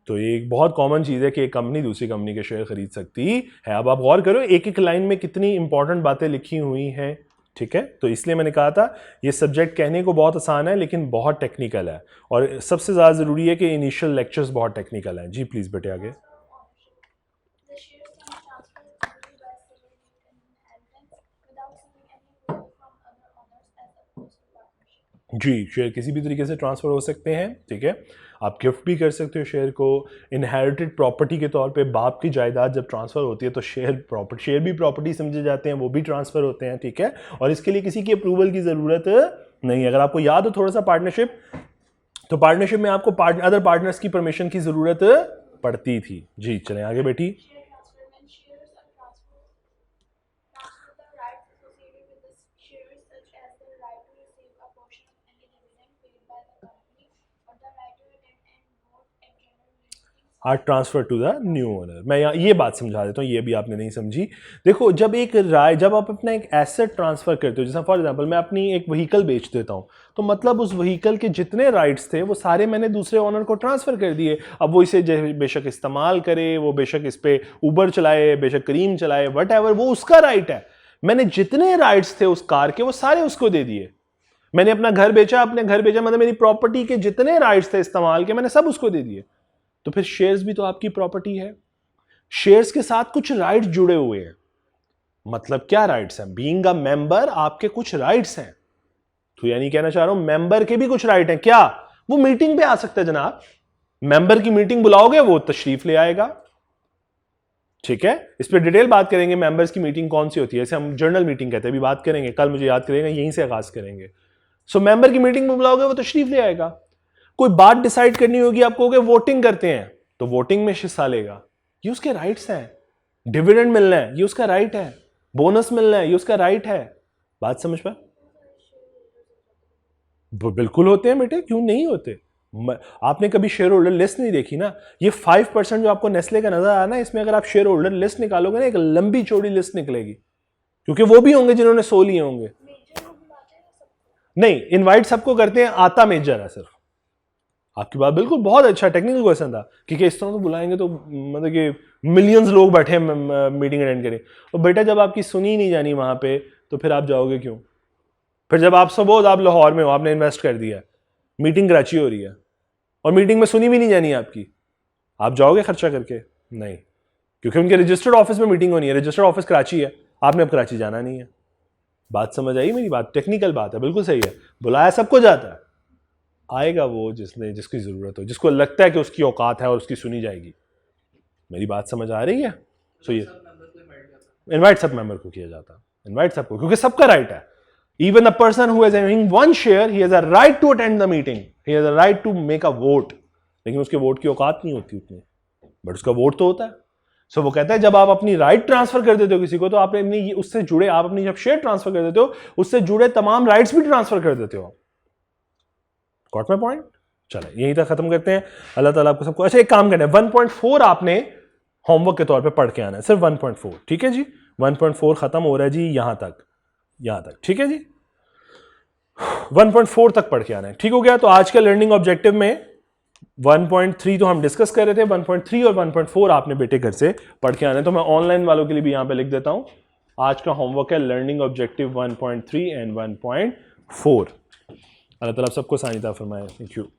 A: तो ये एक बहुत कॉमन चीज है कि एक कंपनी दूसरी कंपनी के शेयर खरीद सकती है। अब आप गौर करो, एक एक लाइन में कितनी इंपॉर्टेंट बातें लिखी हुई हैं। ठीक है, तो इसलिए मैंने कहा था ये सब्जेक्ट कहने को बहुत आसान है लेकिन बहुत टेक्निकल है, और सबसे ज्यादा जरूरी है कि इनिशियल लेक्चर्स बहुत टेक्निकल हैं। जी प्लीज बेटे आगे। जी, शेयर किसी भी तरीके से ट्रांसफर हो सकते हैं। ठीक है, आप गिफ्ट भी कर सकते हो शेयर को, इनहेरिटेड प्रॉपर्टी के तौर पे बाप की जायदाद जब ट्रांसफर होती है तो शेयर भी प्रॉपर्टी समझे जाते हैं, वो भी ट्रांसफर होते हैं। ठीक है, और इसके लिए किसी की अप्रूवल की जरूरत नहीं है। अगर आपको याद हो थोड़ा सा पार्टनरशिप, तो पार्टनरशिप में आपको अदर पार्टनर्स की परमिशन की जरूरत पड़ती थी। जी चलें आगे बेटी। Are transfer to the new owner. मैं यहाँ ये बात समझा देता हूँ, ये भी आपने नहीं समझी। देखो, जब आप अपना एक एसेट ट्रांसफर करते हो, जैसे फॉर एग्जांपल मैं अपनी एक व्हीकल बेच देता हूँ, तो मतलब उस व्हीकल के जितने राइट्स थे वो सारे मैंने दूसरे ओनर को ट्रांसफर कर दिए। अब वो इसे बेशक इस्तेमाल करे, वो बेशक इस पे उबर चलाए, बेशक करीम चलाए, वट एवर, वो उसका राइट है। मैंने जितने राइट्स थे उस कार के वो सारे उसको दे दिए। मैंने अपना घर बेचा, मतलब मेरी प्रॉपर्टी के जितने राइट्स थे इस्तेमाल के, मैंने सब उसको दे दिए। तो फिर शेयर्स भी तो आपकी प्रॉपर्टी है। शेयर्स के साथ कुछ राइट्स जुड़े हुए हैं। मतलब क्या राइट्स हैं? बीइंग अ मेंबर आपके कुछ राइट्स हैं। तो यानी कहना चाह रहा हूं मेंबर के भी कुछ राइट हैं। क्या? वो मीटिंग पे आ सकता है जनाब, मेंबर की मीटिंग बुलाओगे वो तशरीफ ले आएगा। ठीक है, इस पर डिटेल बात करेंगे। मेंबर्स की मीटिंग कौन सी होती है, जैसे हम जर्नल मीटिंग कहते हैं, अभी बात करेंगे, कल मुझे याद करेंगे, यहीं से आगाज करेंगे। सो मेंबर की मीटिंग में बुलाओगे, वो तशरीफ ले आएगा। कोई बात डिसाइड करनी होगी, आप कहोगे वोटिंग करते हैं, तो वोटिंग में हिस्सा लेगा। ये उसके राइट्स हैं। डिविडेंड मिलना है, ये उसका राइट है। बोनस मिलना है, ये उसका राइट है। बात समझ पाए? बिल्कुल होते हैं बेटे, क्यों नहीं होते? आपने कभी शेयर होल्डर लिस्ट नहीं देखी ना? ये 5% जो आपको नेस्ले का नजर आया ना, इसमें अगर आप शेयर होल्डर लिस्ट निकालोगे ना, एक लंबी चौड़ी लिस्ट निकलेगी, क्योंकि वो भी होंगे जिन्होंने 100 लिए होंगे। नहीं, इनवाइट सबको करते हैं, आता मेजर है सिर्फ। आपकी बात बिल्कुल, बहुत अच्छा टेक्निकल क्वेश्चन था, क्योंकि इस तरह तो बुलाएंगे तो मतलब कि मिलियंस लोग बैठे हैं मीटिंग अटेंड करें, और बेटा जब आपकी सुनी नहीं जानी वहां पे, तो फिर आप जाओगे क्यों? फिर जब आप सपोज आप लाहौर में हो, आपने इन्वेस्ट कर दिया, मीटिंग कराची हो रही है, और मीटिंग में सुनी भी नहीं जानी आपकी, आप जाओगे खर्चा करके? नहीं, क्योंकि उनके रजिस्टर्ड ऑफिस में मीटिंग होनी है, रजिस्टर्ड ऑफिस कराची है, आपने अब कराची जाना नहीं है। बात समझ आई मेरी? बात टेक्निकल बात है, बिल्कुल सही है। बुलाया सबको जाता है, आएगा वो जिसकी जरूरत हो, जिसको लगता है कि उसकी औकात है और उसकी सुनी जाएगी। मेरी बात समझ आ रही है? सो ये इनवाइट सब मेंबर को किया जाता है, इनवाइट सबको, क्योंकि सबका राइट है। Even the person who is having one share, he has a right to attend the meeting. He has a right to make a vote. लेकिन उसके वोट की औकात नहीं होती उतनी, बट उसका वोट तो होता है। सो वो कहता है जब आप अपनी राइट ट्रांसफर कर देते हो किसी को, तो आप अपनी उससे जुड़े, आप अपनी जब शेयर ट्रांसफर कर देते हो, उससे जुड़े तमाम राइट्स भी ट्रांसफर कर देते हो। Got my point? चले यहीं तक खत्म करते हैं। अल्लाह ताला आपको सबको। अच्छा, एक काम करना है, 1.4 आपने होमवर्क के तौर पे पढ़ के आना है, सिर्फ 1.4। ठीक है जी, 1.4 खत्म हो रहा है जी, यहां तक, ठीक है जी, 1.4 तक पढ़ के आना है। ठीक हो गया? तो आज के लर्निंग ऑब्जेक्टिव में 1.3 तो हम डिस्कस कर रहे थे, 1.3 और 1.4 आपने बेटे घर से पढ़ के आना है। तो मैं ऑनलाइन वालों के लिए भी यहां पे लिख देता हूं, आज का होमवर्क है लर्निंग ऑब्जेक्टिव 1.3 एंड 1.4। अल्लाह ताला सबको सानिता फरमाए। Thank you.